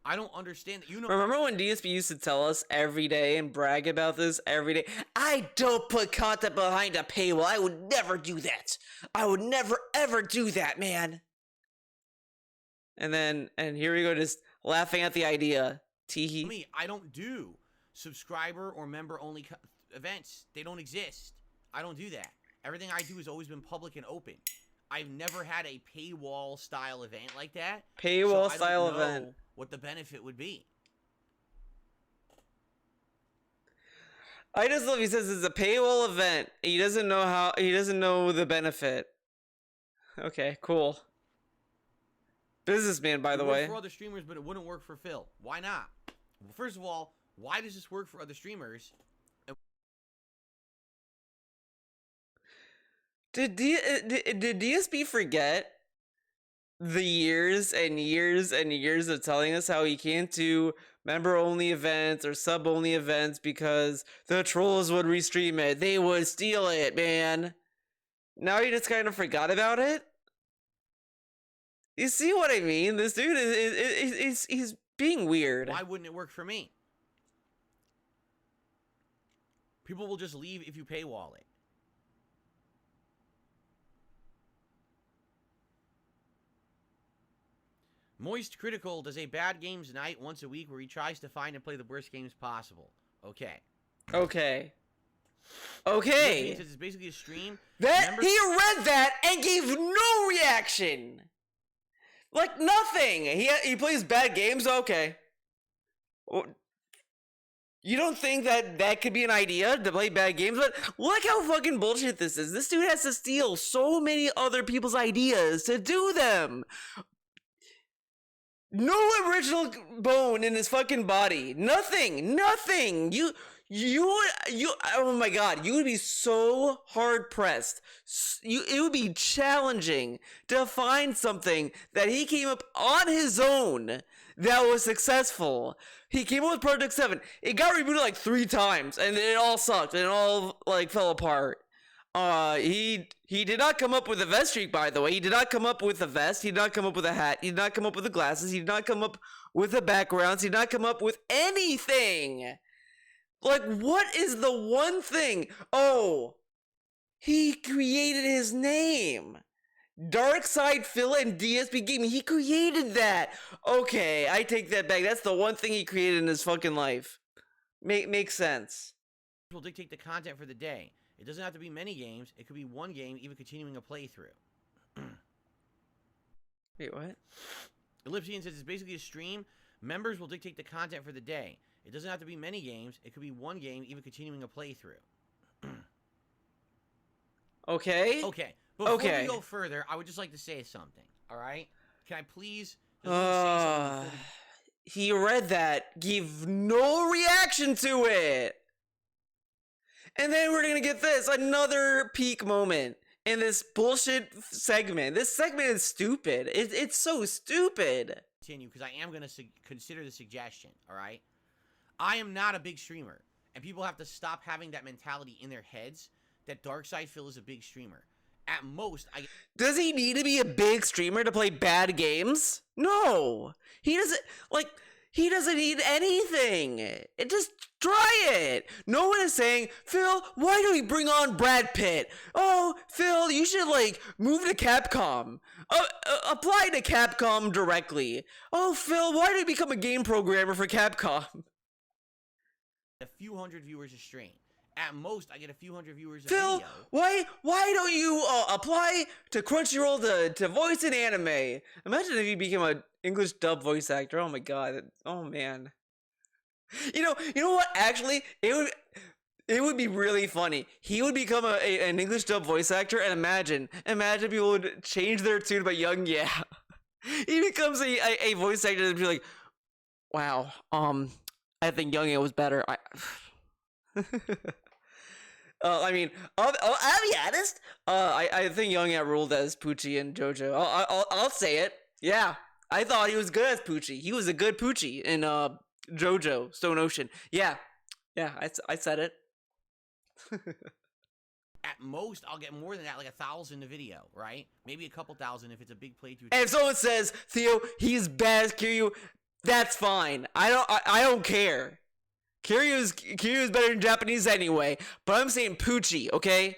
I don't understand that. Remember when DSP used to tell us every day and brag about this every day? I don't put content behind a paywall. I would never do that. I would never ever do that, man. And here we go, just laughing at the idea. Teehee. Me, I don't do subscriber or member only events. They don't exist. I don't do that. Everything I do has always been public and open. I've never had a paywall style event like that. Paywall style event. event. What the benefit would be? I just love he says it's a paywall event. He doesn't know the benefit. Okay, cool. Businessman, by the way. It would work for other streamers, but it wouldn't work for Phil. Why not? Well, first of all, why does this work for other streamers? Did DSP forget the years and years and years of telling us how he can't do member-only events or sub-only events because the trolls would restream it? They would steal it, man. Now he just kind of forgot about it? You see what I mean? This dude he's being weird. Why wouldn't it work for me? People will just leave if you paywall it. Moist Critical does a bad games night once a week where he tries to find and play the worst games possible. Okay. Okay. It's basically a stream. He read that and gave no reaction. Like nothing. He plays bad games. Okay. You don't think that could be an idea to play bad games? But look how fucking bullshit this is. This dude has to steal so many other people's ideas to do them. No original bone in his fucking body. Nothing. Oh my god, you would be so hard pressed. It would be challenging to find something that he came up on his own that was successful. He came up with Project 7. It got rebooted like 3 times, and it all sucked, and it all like fell apart. He did not come up with a vest streak, by the way. He did not come up with a vest. He did not come up with a hat. He did not come up with the glasses. He did not come up with the backgrounds. He did not come up with anything. Like, what is the one thing? Oh, he created his name. Darkside Phil and DSP Gaming. He created that. Okay, I take that back. That's the one thing he created in his fucking life. Makes sense. Will dictate the content for the day. It doesn't have to be many games. It could be one game, even continuing a playthrough. Wait, what? Ellipsian says it's basically a stream. Members will dictate the content for the day. It doesn't have to be many games. It could be one game, even continuing a playthrough. Okay. Okay. Before we go further, I would just like to say something. All right? Can I please just say something before he read that, gave no reaction to it. And then we're gonna get this, another peak moment in this bullshit segment. This segment is stupid. It's so stupid. Continue, because I am going to consider the suggestion, all right? I am not a big streamer, and people have to stop having that mentality in their heads that Darkside Phil is a big streamer. At most, Does he need to be a big streamer to play bad games? No. He doesn't need anything. Just try it. No one is saying, Phil, why do we bring on Brad Pitt? Oh, Phil, you should, move to Capcom. Apply to Capcom directly. Oh, Phil, why did you become a game programmer for Capcom? a few hundred viewers a stream. At most, I get a few hundred viewers a Phil, video. why don't you apply to Crunchyroll to voice an anime? Imagine if you became an English dub voice actor. Oh my god. Oh man. You know what? Actually, it would be really funny. He would become an English dub voice actor, and imagine people would change their tune about Young Yeah. He becomes a voice actor and be like, wow, I think Young Yeah was better. I mean, I'll be honest. I think Young Yeah ruled as Poochie and JoJo. I'll say it. Yeah, I thought he was good as Poochie. He was a good Poochie in JoJo Stone Ocean. Yeah, I said it. At most, I'll get more than that, like 1,000 a video, right? Maybe a couple thousand if it's a big playthrough. And if someone says, Theo, he's bad as Kiryu, that's fine. I don't care. Kiryu's better in Japanese anyway, but I'm saying Poochie, okay?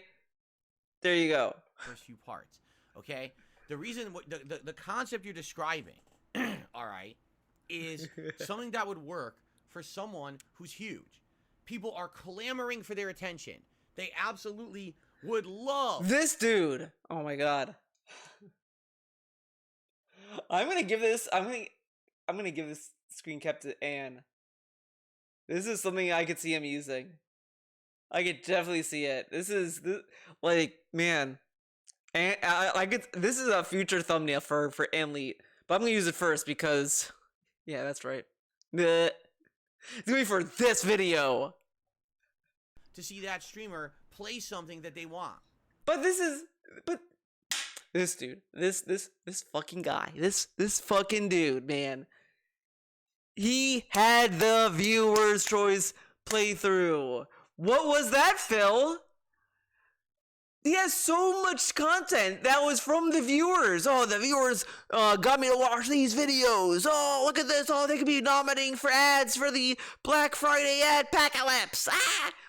There you go. First few parts, okay? The reason, the concept you're describing, all right, is something that would work for someone who's huge. People are clamoring for their attention. They absolutely would love this dude. Oh my god. I'm gonna give this screen cap to Anne. This is something I could see him using. I could definitely see it. This is man. And this is a future thumbnail for Anne, but I'm gonna use it first because, yeah, that's right. It's gonna be for this video. To see that streamer play something that they want. But this dude, this fucking guy, this fucking dude, man. He had the viewer's choice playthrough. What was that, Phil? He has so much content that was from the viewers. Oh, the viewers got me to watch these videos. Oh, look at this. Oh, they could be nominating for ads for the Black Friday ad apocalypse.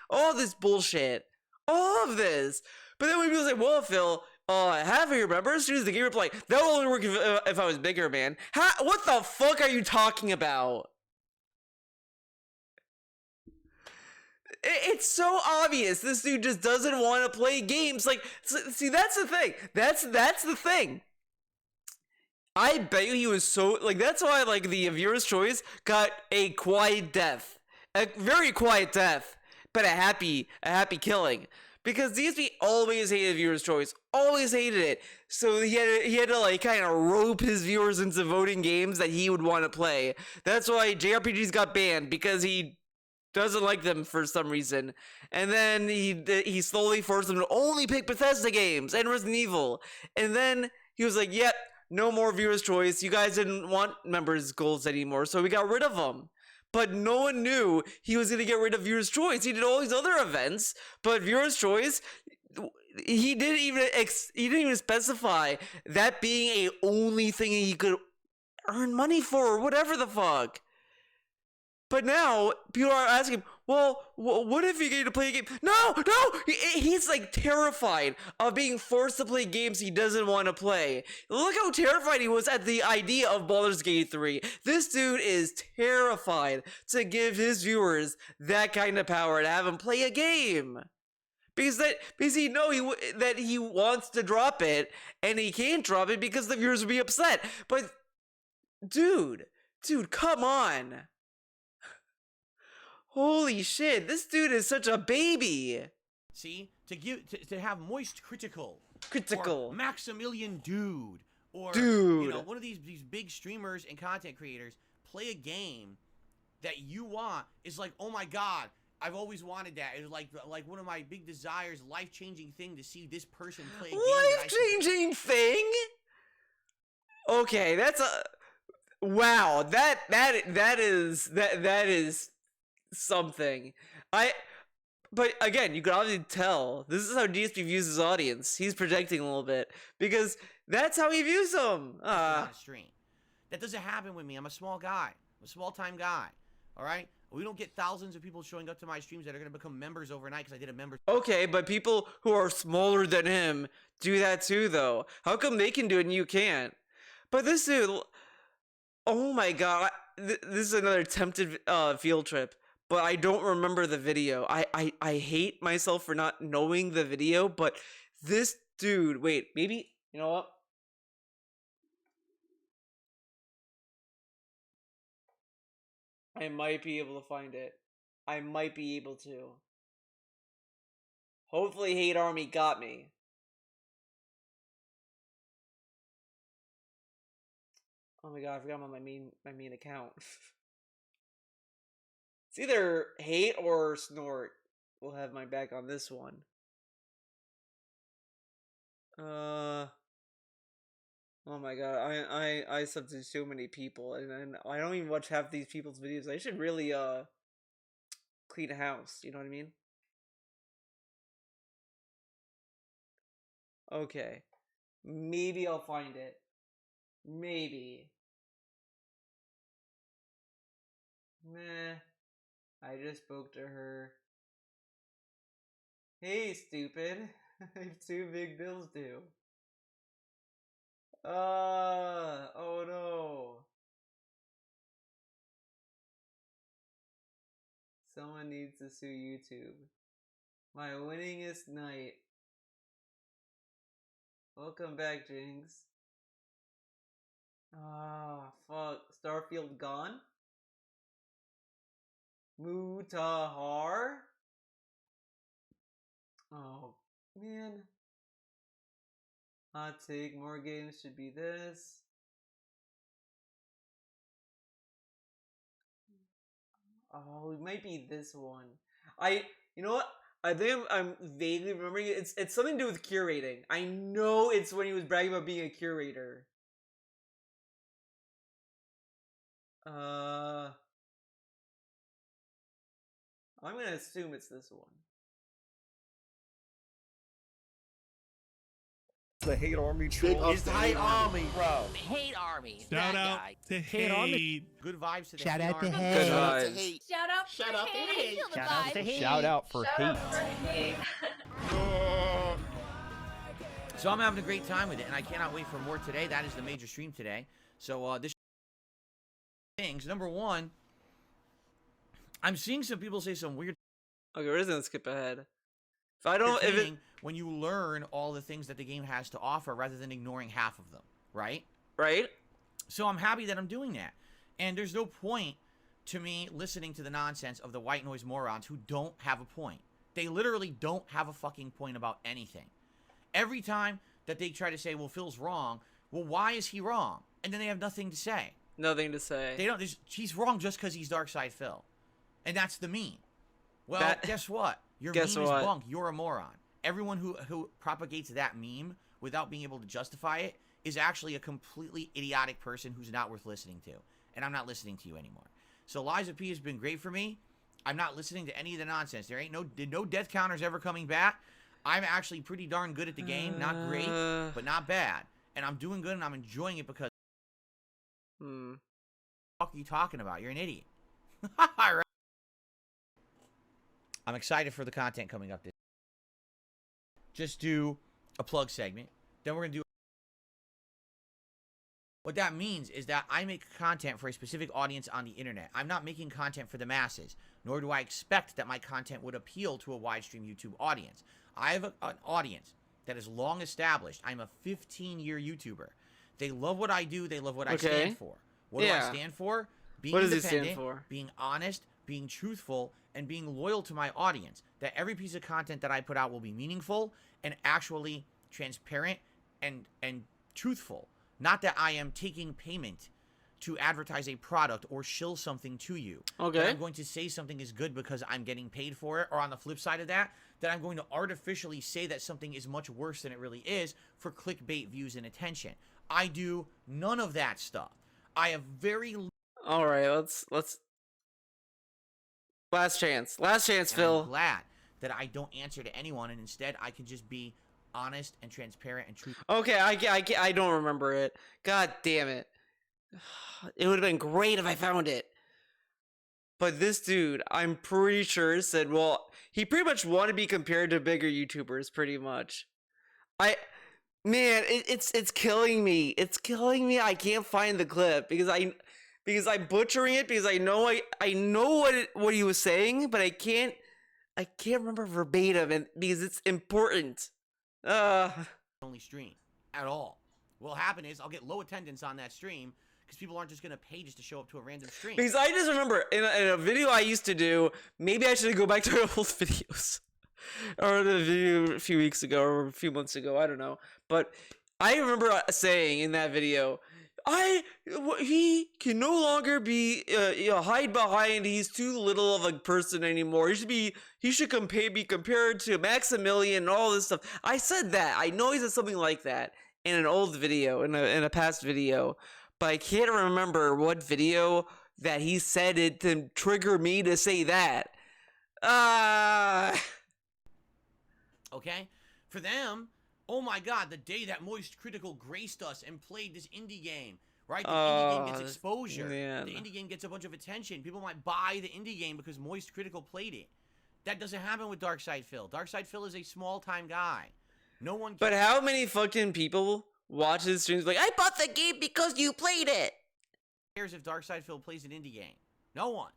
All this bullshit. All of this. But then when people say, well, Phil, half of your members choose the gamer play. That would only work if I was bigger, man. What the fuck are you talking about? It's so obvious. This dude just doesn't want to play games. See, that's the thing. That's the thing. I bet you he was so, that's why, the viewer's choice got a quiet death. A very quiet death, but a happy killing. Because DSP always hated viewer's choice. Always hated it. So he had to, kind of rope his viewers into voting games that he would want to play. That's why JRPGs got banned, because he doesn't like them for some reason. And then he slowly forced them to only pick Bethesda games and Resident Evil. And then he was like, yep, no more viewer's choice. You guys didn't want members' goals anymore, so we got rid of them. But no one knew he was going to get rid of viewer's choice. He did all these other events, but viewer's choice, he didn't even specify that being a only thing he could earn money for, or whatever the fuck. But now, people are asking him, well, what if you get to play a game? No! He's, terrified of being forced to play games he doesn't want to play. Look how terrified he was at the idea of Baldur's Gate 3. This dude is terrified to give his viewers that kind of power, to have him play a game. because that he wants to drop it and he can't drop it because the viewers will be upset. But dude, come on. Holy shit, this dude is such a baby. See, to have Moist Critical, Critical, or Maximilian Dude, or dude, you know, one of these big streamers and content creators play a game that you want is like, oh my god, I've always wanted that. It's like one of my big desires, life-changing thing to see this person play a game. Life-changing thing? Okay, that's a wow. That is something. But again, you can obviously tell this is how DSP views his audience. He's projecting a little bit because that's how he views them. On a stream. That doesn't happen with me. I'm a small guy. I'm a small-time guy. All right? We don't get thousands of people showing up to my streams that are going to become members overnight because I did a member. Okay, but people who are smaller than him do that too, though. How come they can do it and you can't? But this dude, oh my god, this is another attempted field trip. But I don't remember the video. I hate myself for not knowing the video, but this dude, wait, maybe, you know what? I might be able to find it. I might be able to. Hopefully Hate Army got me. Oh my god, I forgot I'm on my main account. It's either Hate or Snort will have my back on this one. Oh my god, I subbed to so many people, and I don't even watch half these people's videos. I should really clean a house, you know what I mean? Okay. Maybe I'll find it. Maybe. Meh. I just spoke to her. Hey, stupid. I have 2 big bills due. Oh no. Someone needs to sue YouTube. My winningest night. Welcome back, Jinx. Ah, fuck. Starfield gone? Mutahar? Oh, man. Hot take, more games should be this. Oh, it might be this one. You know what? I think I'm vaguely remembering it. It's something to do with curating. I know it's when he was bragging about being a curator. I'm gonna assume it's this one. The Hate Army troll. It's the Hate Army, bro. Hate Army. Shout that out guy. to Hate. Good vibes to the Shout Hate out to Army. Hate. Good Shout out vibes. Shout out to hate. Feel the Shout out to vibe. Hate. Shout out for hate. So I'm having a great time with it, and I cannot wait for more today. That is the major stream today. So this things. Number one, I'm seeing some people say some weird. Okay, we're just gonna skip ahead. If I don't, if it, when you learn all the things that the game has to offer, rather than ignoring half of them, right? right? So I'm happy that I'm doing that, and there's no point to me listening to the nonsense of the white noise morons who don't have a point. They literally don't have a fucking point about anything. Every time that they try to say, well, Phil's wrong, well, why is he wrong? And then they have nothing to say. Nothing to say. They don't. He's wrong just because he's Dark Side Phil, and that's the meme. Well, guess what? Your meme is bunk. You're a moron. Everyone who propagates that meme without being able to justify it is actually a completely idiotic person who's not worth listening to. And I'm not listening to you anymore. So Liza P has been great for me. I'm not listening to any of the nonsense. There ain't no death counters ever coming back. I'm actually pretty darn good at the game. Not great, but not bad. And I'm doing good and I'm enjoying it because what the fuck are you talking about? You're an idiot. All right. I'm excited for the content coming up. Just do a plug segment. Then we're going to do... What that means is that I make content for a specific audience on the internet. I'm not making content for the masses, nor do I expect that my content would appeal to a wide stream YouTube audience. I have an audience that is long established. I'm a 15-year YouTuber. They love what I do. They love what I stand for. What do I stand for? Being independent, being honest, being truthful, and being loyal to my audience. That every piece of content that I put out will be meaningful and actually transparent and truthful. Not that I am taking payment to advertise a product or shill something to you. Okay. That I'm going to say something is good because I'm getting paid for it, or on the flip side of that, that I'm going to artificially say that something is much worse than it really is for clickbait, views, and attention. I do none of that stuff. I have very... All right, let's... Last chance, Phil. I'm glad that I don't answer to anyone, and instead I can just be honest and transparent and truthful. Okay, I don't remember it. God damn it. It would have been great if I found it. But this dude, I'm pretty sure, said, well, he pretty much wanted to be compared to bigger YouTubers, pretty much. Man, it's killing me. It's killing me. I can't find the clip because I'm butchering it because I know what he was saying, but I can't remember verbatim, and because it's important. Only stream at all. What'll happen is I'll get low attendance on that stream because people aren't just gonna pay just to show up to a random stream. Because I just remember in a video I used to do, maybe I should go back to old videos. Or the video a few weeks ago or a few months ago, I don't know. But I remember saying in that video, he can no longer be hide behind. He's too little of a person anymore. He should be compared to Maximilian and all this stuff. I said that. I know he said something like that in an old video, in a past video, but I can't remember what video that he said it to trigger me to say that. Okay? For them, oh my god, the day that Moist Critical graced us and played this indie game, right? The indie game gets exposure. Man. The indie game gets a bunch of attention. People might buy the indie game because Moist Critical played it. That doesn't happen with Darkside Phil. Darkside Phil is a small-time guy. No one cares. But how many fucking people watch his streams like, I bought the game because you played it? Who cares if Darkside Phil plays an indie game? No one.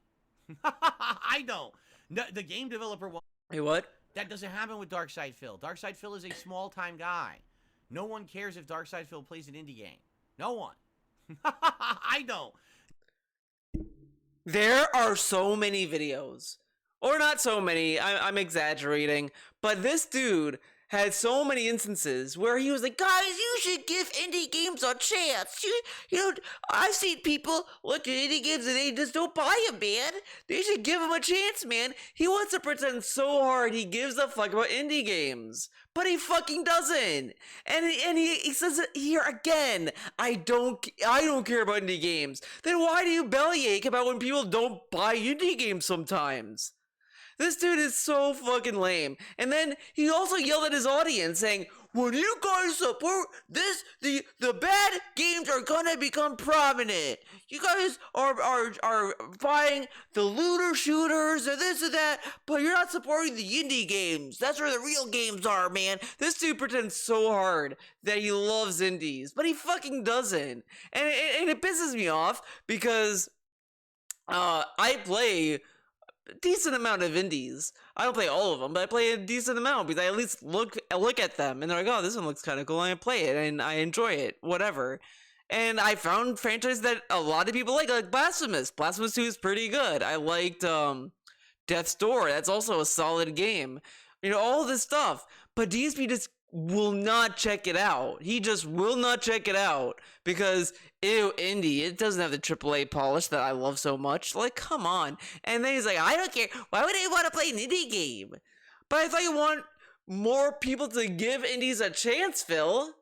I don't. No, the game developer won't. Hey, what? That doesn't happen with Darkside Phil. Darkside Phil is a small-time guy. No one cares if Darkside Phil plays an indie game. No one. I don't. There are so many videos. Or not so many, I'm exaggerating. But this dude had so many instances where he was like, guys, you should give indie games a chance. You know, I've seen people look at indie games and they just don't buy them, man. They should give them a chance, man. He wants to pretend so hard he gives a fuck about indie games. But he fucking doesn't. And he says it here again. I don't care about indie games. Then why do you bellyache about when people don't buy indie games sometimes? This dude is so fucking lame. And then he also yelled at his audience saying, when you guys support this, the bad games are gonna become prominent. You guys are buying the looter shooters or this or that, but you're not supporting the indie games. That's where the real games are, man. This dude pretends so hard that he loves indies, but he fucking doesn't. And it pisses me off because I play decent amount of indies. I don't play all of them, but I play a decent amount because I at least look at them and they're like, oh, this one looks kind of cool, and I play it and I enjoy it, whatever. And I found franchises that a lot of people like Blasphemous. Blasphemous 2 is pretty good. I liked Death's Door. That's also a solid game. You know, all this stuff. But DSP just will not check it out. He just will not check it out because, ew, indie, it doesn't have the AAA polish that I love so much. Like, come on. And then he's like, I don't care. Why would I want to play an indie game? But I thought you want more people to give indies a chance, Phil.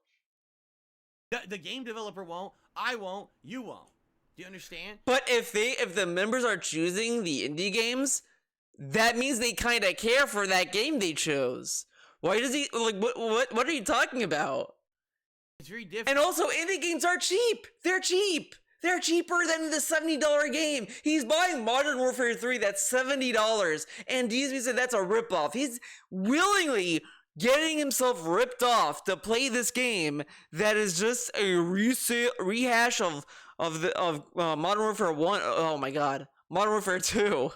The game developer won't. I won't. You won't. Do you understand? But if the members are choosing the indie games, that means they kind of care for that game they chose. Why does he, like, what are you talking about? It's very different. And also, indie games are cheap. They're cheap. They're cheaper than the $70 game. He's buying Modern Warfare 3 that's $70, and DSP said that's a ripoff. He's willingly getting himself ripped off to play this game that is just a rehash of Modern Warfare 1. Oh my god. Modern Warfare 2.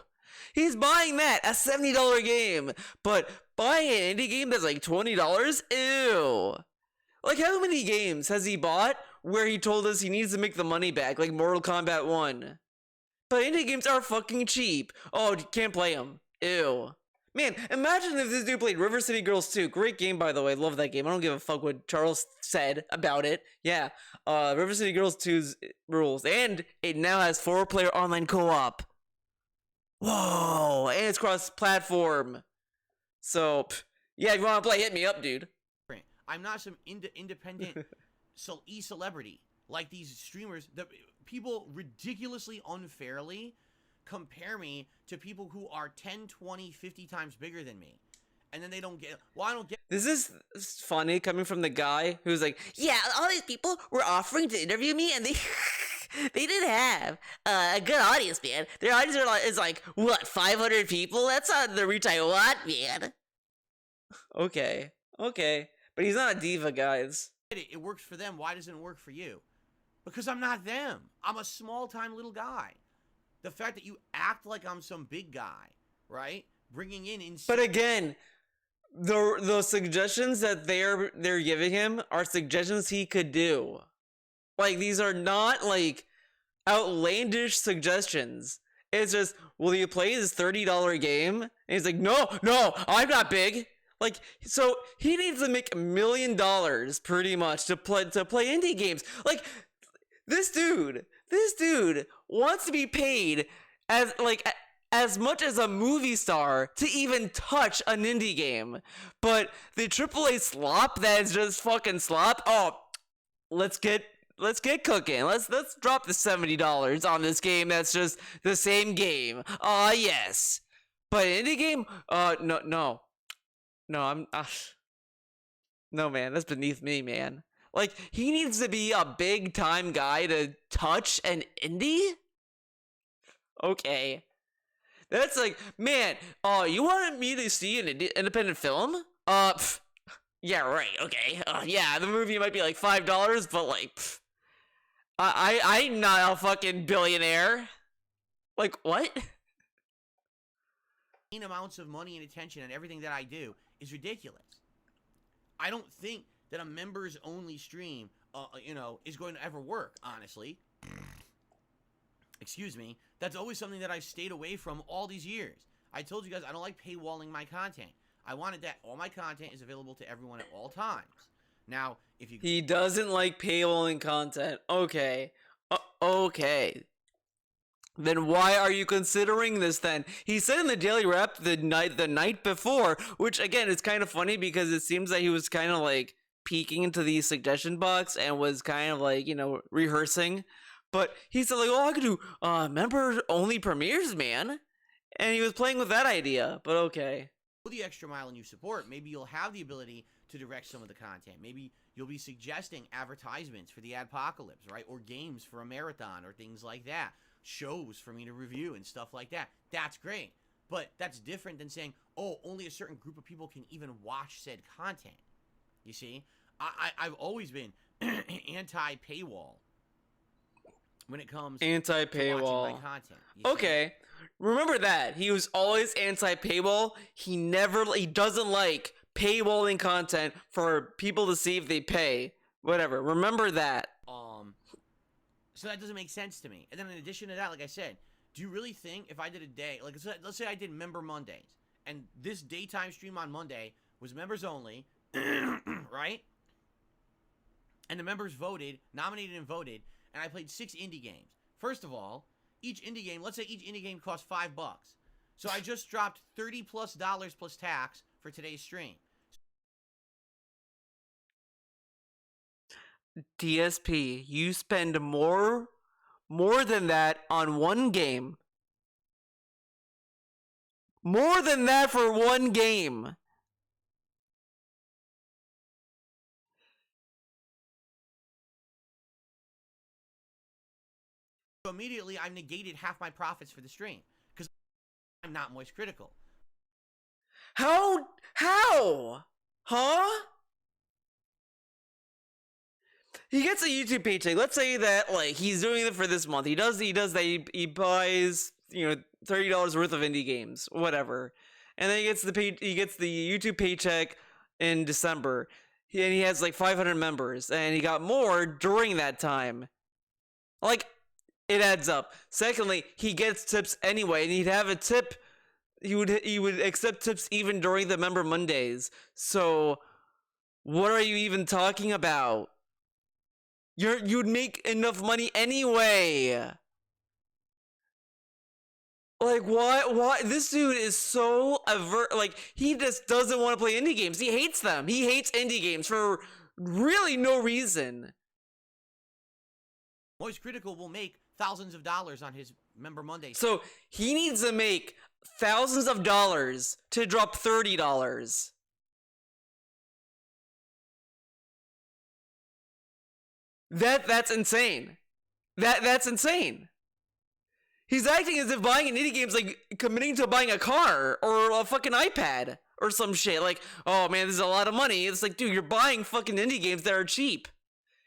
He's buying that, a $70 game, but buying an indie game that's like $20? Ew. Like, how many games has he bought where he told us he needs to make the money back, like Mortal Kombat 1? But indie games are fucking cheap. Oh, you can't play them. Ew. Man, imagine if this dude played River City Girls 2. Great game, by the way. Love that game. I don't give a fuck what Charles said about it. Yeah, River City Girls 2's rules. And it now has 4-player online co-op. Whoa, and it's cross-platform. So, yeah, if you want to play, hit me up, dude. I'm not some independent celebrity like these streamers. The people ridiculously unfairly compare me to people who are 10, 20, 50 times bigger than me. And then they don't get, well, I don't get. This is funny coming from the guy who's like, yeah, all these people were offering to interview me and they they didn't have a good audience, man. Their audience is like, what, 500 people? That's not the reach I want, man. Okay. But he's not a diva, guys. It works for them. Why doesn't it work for you? Because I'm not them. I'm a small-time little guy. The fact that you act like I'm some big guy, right? Bringing in But again, the suggestions that they're giving him are suggestions he could do. Like, these are not like outlandish suggestions. It's just, will you play this $30 game? And he's like, no, I'm not big. Like, so he needs to make $1 million pretty much to play indie games. Like, this dude wants to be paid as much as a movie star to even touch an indie game. But the AAA slop that is just fucking slop. Oh, let's get cooking. Let's drop the $70 on this game that's just the same game. Yes. But indie game? No. No, no, man, that's beneath me, man. Like, he needs to be a big time guy to touch an indie? Okay. That's like, man, you wanted me to see an independent film? Yeah, right, okay. Yeah, the movie might be like $5, but like, I'm not a fucking billionaire. Like, what? Amounts of money and attention and everything that I do is ridiculous. I don't think that a members only stream is going to ever work, honestly. Excuse me. That's always something that I've stayed away from all these years. I told you guys I don't like paywalling my content. I wanted that all my content is available to everyone at all times. Now, if you He doesn't like paywalling content. Okay. Okay. Then why are you considering this then? He said in the daily rep the night before, which again is kind of funny because it seems that he was kind of like peeking into the suggestion box and was kind of like, rehearsing. But he said like, oh, I could do member only premieres, man. And he was playing with that idea, but okay. Go the extra mile and you support, maybe you'll have the ability to direct some of the content. Maybe you'll be suggesting advertisements for the Adpocalypse, right? Or games for a marathon or things like that. Shows for me to review and stuff like that. That's great. But that's different than saying, oh, only a certain group of people can even watch said content. You see? I've always been anti-paywall when it comes anti-paywall to watching my content. Okay. Remember that. He was always anti-paywall. He doesn't like paywalling content for people to see if they pay. Whatever. Remember that. So that doesn't make sense to me. And then in addition to that, like I said, do you really think if I did a day, like let's say I did Member Mondays, and this daytime stream on Monday was members only, right? And the members nominated and voted, and I played 6 indie games. First of all, each indie game, let's say each indie game costs $5. So I just dropped $30+ plus tax for today's stream. DSP, you spend more than that on one game. More than that for one game. So immediately I negated half my profits for the stream because I'm not Moist Critical. How? Huh? He gets a YouTube paycheck. Let's say that like he's doing it for this month. He does that. He buys $30 worth of indie games, whatever. And then he gets the YouTube paycheck in December. And he has like 500 members, and he got more during that time. Like, it adds up. Secondly, he gets tips anyway, and he'd have a tip. He would accept tips even during the Member Mondays. So, what are you even talking about? You'd make enough money anyway. Like, why? This dude is so like, he just doesn't want to play indie games. He hates them. He hates indie games for really no reason. Moist Critical will make thousands of dollars on his Member Monday. So, he needs to make thousands of dollars to drop $30. That's insane. That's insane. He's acting as if buying an indie game is like committing to buying a car or a fucking iPad or some shit. Like, oh man, this is a lot of money. It's like, dude, you're buying fucking indie games that are cheap.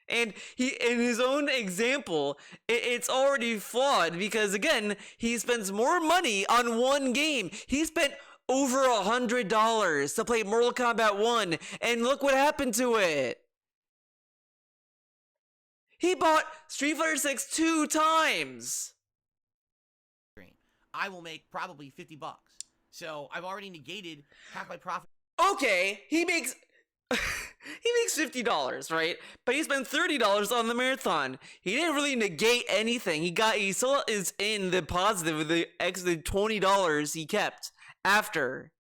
And in his own example, it's already flawed because, again, he spends more money on one game. He spent over $100 to play Mortal Kombat 1, and look what happened to it. He bought Street Fighter 6 2 times. I will make probably $50. So I've already negated half my profit. Okay, he makes $50, right? But he spent $30 on the marathon. He didn't really negate anything. He still is in the positive with the extra $20 he kept after.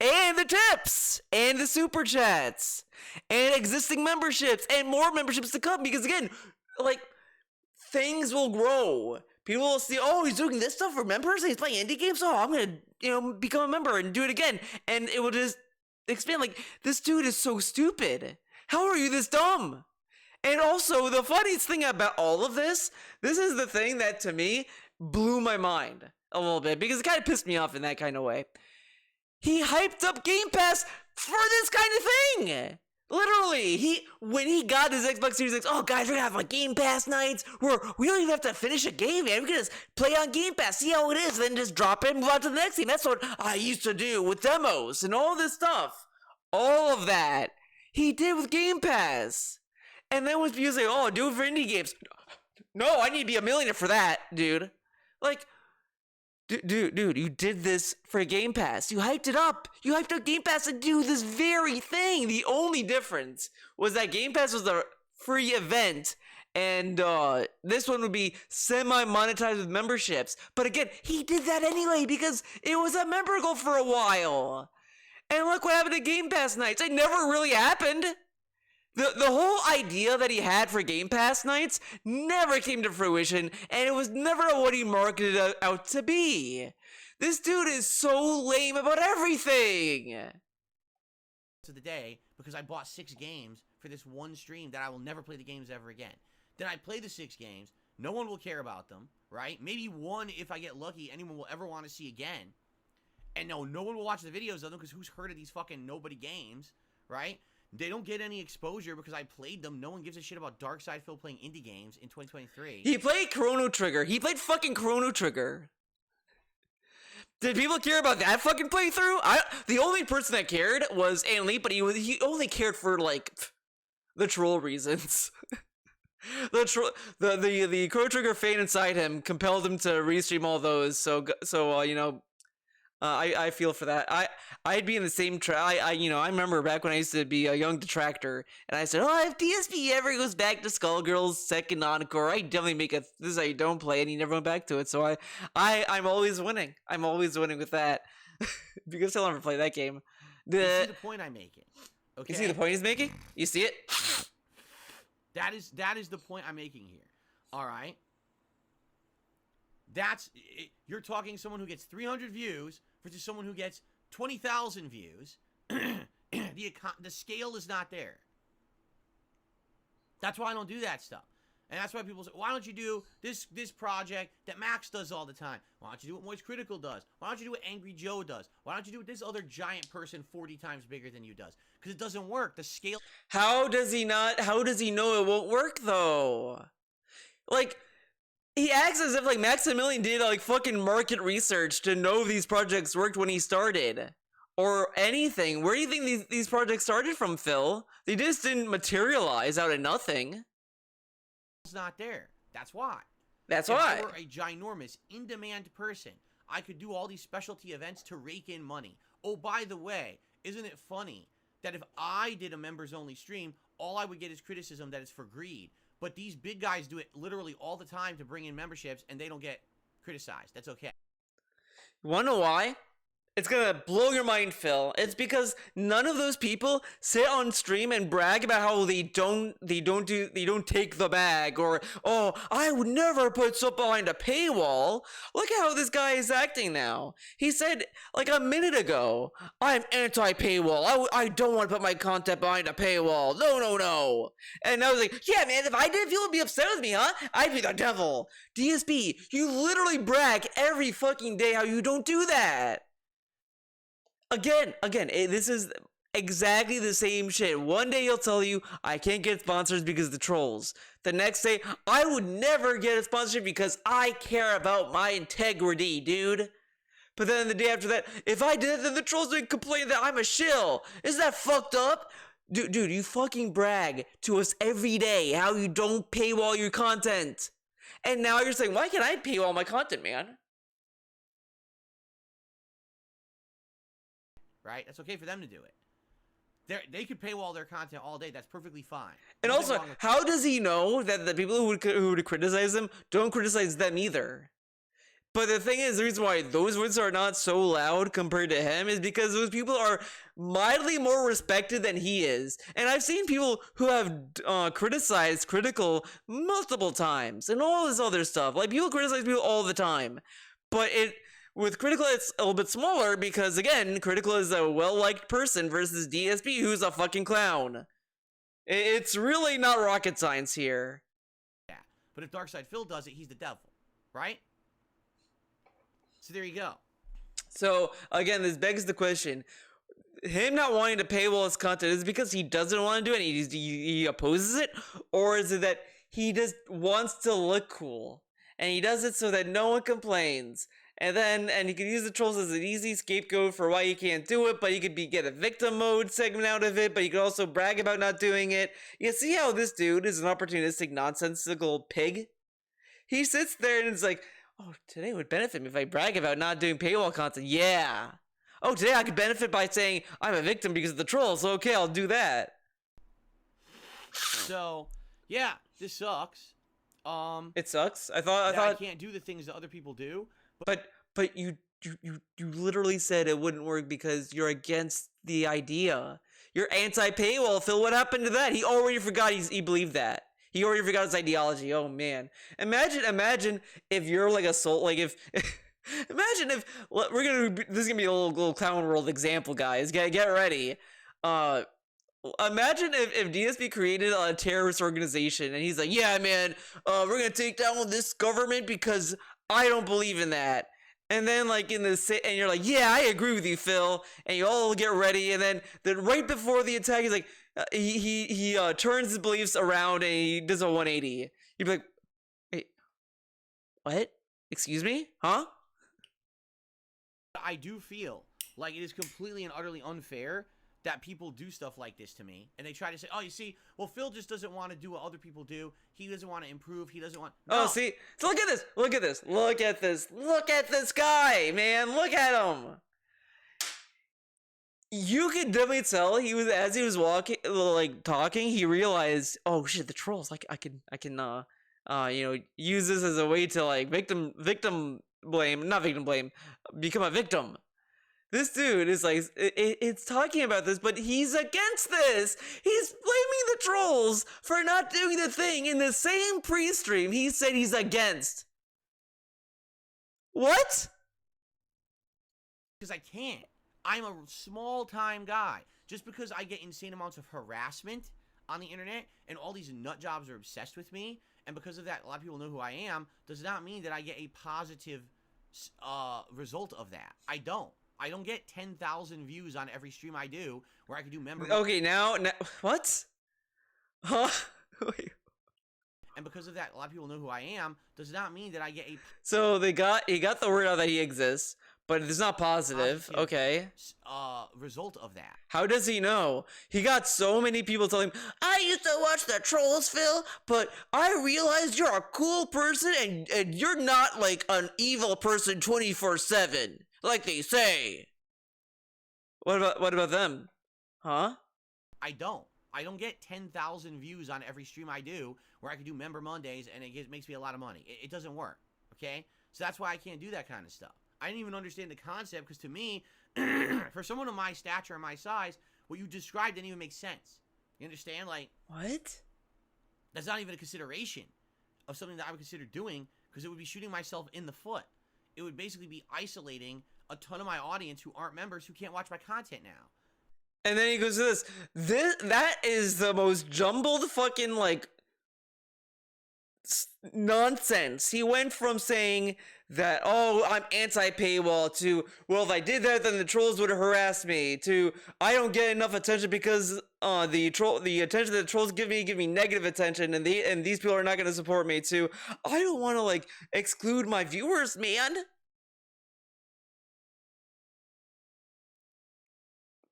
And the tips, and the super chats, and existing memberships, and more memberships to come. Because again, like, things will grow. People will see, oh, he's doing this stuff for members. He's playing indie games. Oh, I'm gonna, become a member and do it again. And it will just expand. Like, this dude is so stupid. How are you this dumb? And also, the funniest thing about all of this is the thing that to me blew my mind a little bit because it kind of pissed me off in that kind of way. He hyped up Game Pass for this kind of thing. Literally, when he got his Xbox Series X, oh guys, we're gonna have like Game Pass nights where we don't even have to finish a game, man. We can just play on Game Pass, see how it is, then just drop it and move on to the next game. That's what I used to do with demos and all this stuff. All of that he did with Game Pass. And then with music, oh, do it for indie games. No, I need to be a millionaire for that, dude. Like, dude, you did this for Game Pass. You hyped it up. You hyped up Game Pass to do this very thing. The only difference was that Game Pass was a free event, and this one would be semi-monetized with memberships. But again, he did that anyway because it was a member goal for a while. And look what happened to Game Pass nights. It never really happened. The whole idea that he had for Game Pass nights never came to fruition, and it was never what he marketed it out to be. This dude is so lame about everything. To the day because I bought 6 games for this one stream that I will never play the games ever again. Then I play the 6 games. No one will care about them, right? Maybe one, if I get lucky, anyone will ever want to see again. And no one will watch the videos of them because who's heard of these fucking nobody games, right? They don't get any exposure because I played them. No one gives a shit about Darkside Phil playing indie games in 2023. He played Chrono Trigger. He played fucking Chrono Trigger. Did people care about that fucking playthrough? The only person that cared was Anli, but he only cared for like the troll reasons. the Chrono Trigger fan inside him compelled him to restream all those. So I feel for that. I'd be in the same I remember back when I used to be a young detractor, and I said, oh, if DSP ever goes back to Skullgirls second encore, I definitely make this is how you don't play, and he never went back to it. So I'm always winning. I'm always winning with that because he'll never play that game. You see the point I'm making. Okay. You see the point he's making? You see it? That is the point I'm making here. All right. You're talking someone who gets 300 views versus someone who gets 20,000 views. The scale is not there. That's why I don't do that stuff. And that's why people say, why don't you do this project that Max does all the time? Why don't you do what Moist Critical does? Why don't you do what Angry Joe does? Why don't you do what this other giant person 40 times bigger than you does? Because it doesn't work. The scale... How does he know it won't work, though? Like... He acts as if like Maximilian did like fucking market research to know these projects worked when he started. Or anything. Where do you think these projects started from, Phil? They just didn't materialize out of nothing. It's not there. That's why. That's if why. I were a ginormous, in-demand person, I could do all these specialty events to rake in money. Oh, by the way, isn't it funny that if I did a members-only stream, all I would get is criticism that it's for greed. But these big guys do it literally all the time to bring in memberships, and they don't get criticized. That's okay. You wanna know why? It's gonna blow your mind, Phil. It's because none of those people sit on stream and brag about how they don't take the bag, or, oh, I would never put stuff behind a paywall. Look at how this guy is acting now. He said like a minute ago, I'm anti-paywall. I don't want to put my content behind a paywall. No. And I was like, yeah, man, if I did, people would be upset with me, huh? I'd be the devil. DSP, you literally brag every fucking day how you don't do that. Again, this is exactly the same shit. One day he'll tell you, I can't get sponsors because of the trolls. The next day, I would never get a sponsorship because I care about my integrity, dude. But then the day after that, if I did it, then the trolls would complain that I'm a shill. Isn't that fucked up? Dude, you fucking brag to us every day how you don't paywall your content. And now you're saying, why can't I paywall my content, man? Right? That's okay for them to do it. They could paywall their content all day. That's perfectly fine. And also, how does he know that the people who would criticize him don't criticize them either? But the thing is, the reason why those words are not so loud compared to him is because those people are mildly more respected than he is. And I've seen people who have criticized Critical multiple times and all this other stuff. Like, people criticize people all the time. But with Critical, it's a little bit smaller because, again, Critical is a well-liked person versus DSP, who's a fucking clown. It's really not rocket science here. Yeah, but if Darkside Phil does it, he's the devil, right? So there you go. So, again, this begs the question. Him not wanting to paywall his content, is it because he doesn't want to do it and he opposes it? Or is it that he just wants to look cool? And he does it so that no one complains. And he could use the trolls as an easy scapegoat for why he can't do it, but he could get a victim mode segment out of it, but he could also brag about not doing it. You see how this dude is an opportunistic, nonsensical pig? He sits there and is like, oh, today would benefit me if I brag about not doing paywall content. Yeah. Oh, today I could benefit by saying I'm a victim because of the trolls, so okay, I'll do that. So, yeah, this sucks. It sucks. I thought I can't do the things that other people do. But you literally said it wouldn't work because you're against the idea. You're anti-paywall, Phil. What happened to that? He already forgot he believed that. He already forgot his ideology. Oh man. Imagine if you're like a soul, like if imagine if this is gonna be a little clown world example, guys. Get ready. Imagine if DSP created a terrorist organization and he's like, yeah, man, we're gonna take down this government because I don't believe in that. And then and you're like, yeah, I agree with you, Phil. And you all get ready. And then right before the attack, he's like, he turns his beliefs around and he does a 180. You'd be like, wait, what? Excuse me? Huh? I do feel like it is completely and utterly unfair that people do stuff like this to me, and they try to say, oh, you see, well, Phil just doesn't want to do what other people do. He doesn't want to improve. He doesn't want... No. Oh, see? So look at this guy, man. Look at him. You could definitely tell as he was walking, talking, he realized, oh shit, the trolls, I can use this as a way to victim blame, not victim blame, become a victim. This dude is it's talking about this, but he's against this. He's blaming the trolls for not doing the thing in the same pre-stream he said he's against. What? Because I can't. I'm a small-time guy. Just because I get insane amounts of harassment on the internet and all these nut jobs are obsessed with me, and because of that, a lot of people know who I am, does not mean that I get a positive result of that. I don't get 10,000 views on every stream I do where I can do member. Okay, now what? Huh? Wait. and because of that, a lot of people know who I am. Does not mean that I get a So he got the word out that he exists, but it's not positive. positive, Okay. result of that. How does he know? He got so many people telling him, I used to watch the trolls, Phil, but I realized you're a cool person and you're not like an evil person 24/7, like they say. What about them? Huh? I don't get 10,000 views on every stream I do where I can do Member Mondays and it makes me a lot of money. It doesn't work, okay? So that's why I can't do that kind of stuff. I didn't even understand the concept because to me, for someone of my stature and my size, what you described didn't even make sense. You understand? Like, What? that's not even a consideration of something that I would consider doing because it would be shooting myself in the foot. It would basically be isolating a ton of my audience who aren't members who can't watch my content now. And then he goes to that is the most jumbled fucking like nonsense. He went from saying that, oh, I'm anti-paywall to, well, if I did that, then the trolls would harass me, to, I don't get enough attention because the attention that the trolls give me negative attention, and these people are not going to support me, to, I don't want to like exclude my viewers, man.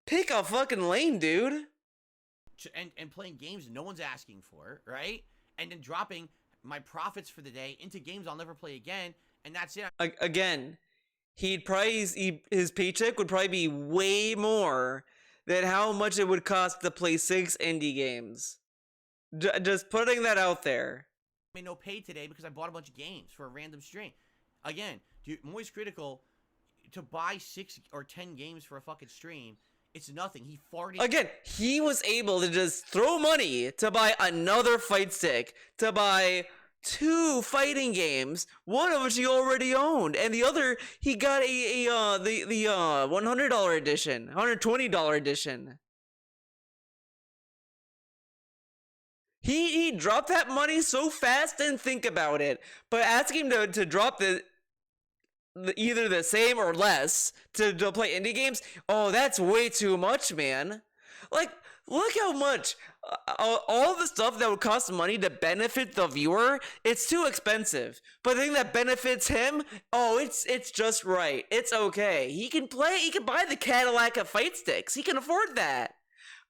Pick a fucking lane, dude. And playing games no one's asking for, right? And then dropping my profits for the day into games I'll never play again, and that's it. Again, his paycheck would probably be way more than how much it would cost to play 6 indie games. Just putting that out there. I made no pay today because I bought a bunch of games for a random stream. Again, dude, Moist Critical, to buy 6 or 10 games for a fucking stream, it's nothing. He farted. Again, he was able to just throw money to buy another fight stick, to buy 2 fighting games, one of which he already owned, and the other he got the $100 edition, $120 edition. He dropped that money so fast, didn't think about it. But asking him to drop either the same or less to play indie games, oh, that's way too much, man. Like, look how much all the stuff that would cost money to benefit the viewer, it's too expensive. But the thing that benefits him, oh, it's just right. It's okay. He can buy the Cadillac of fight sticks. He can afford that.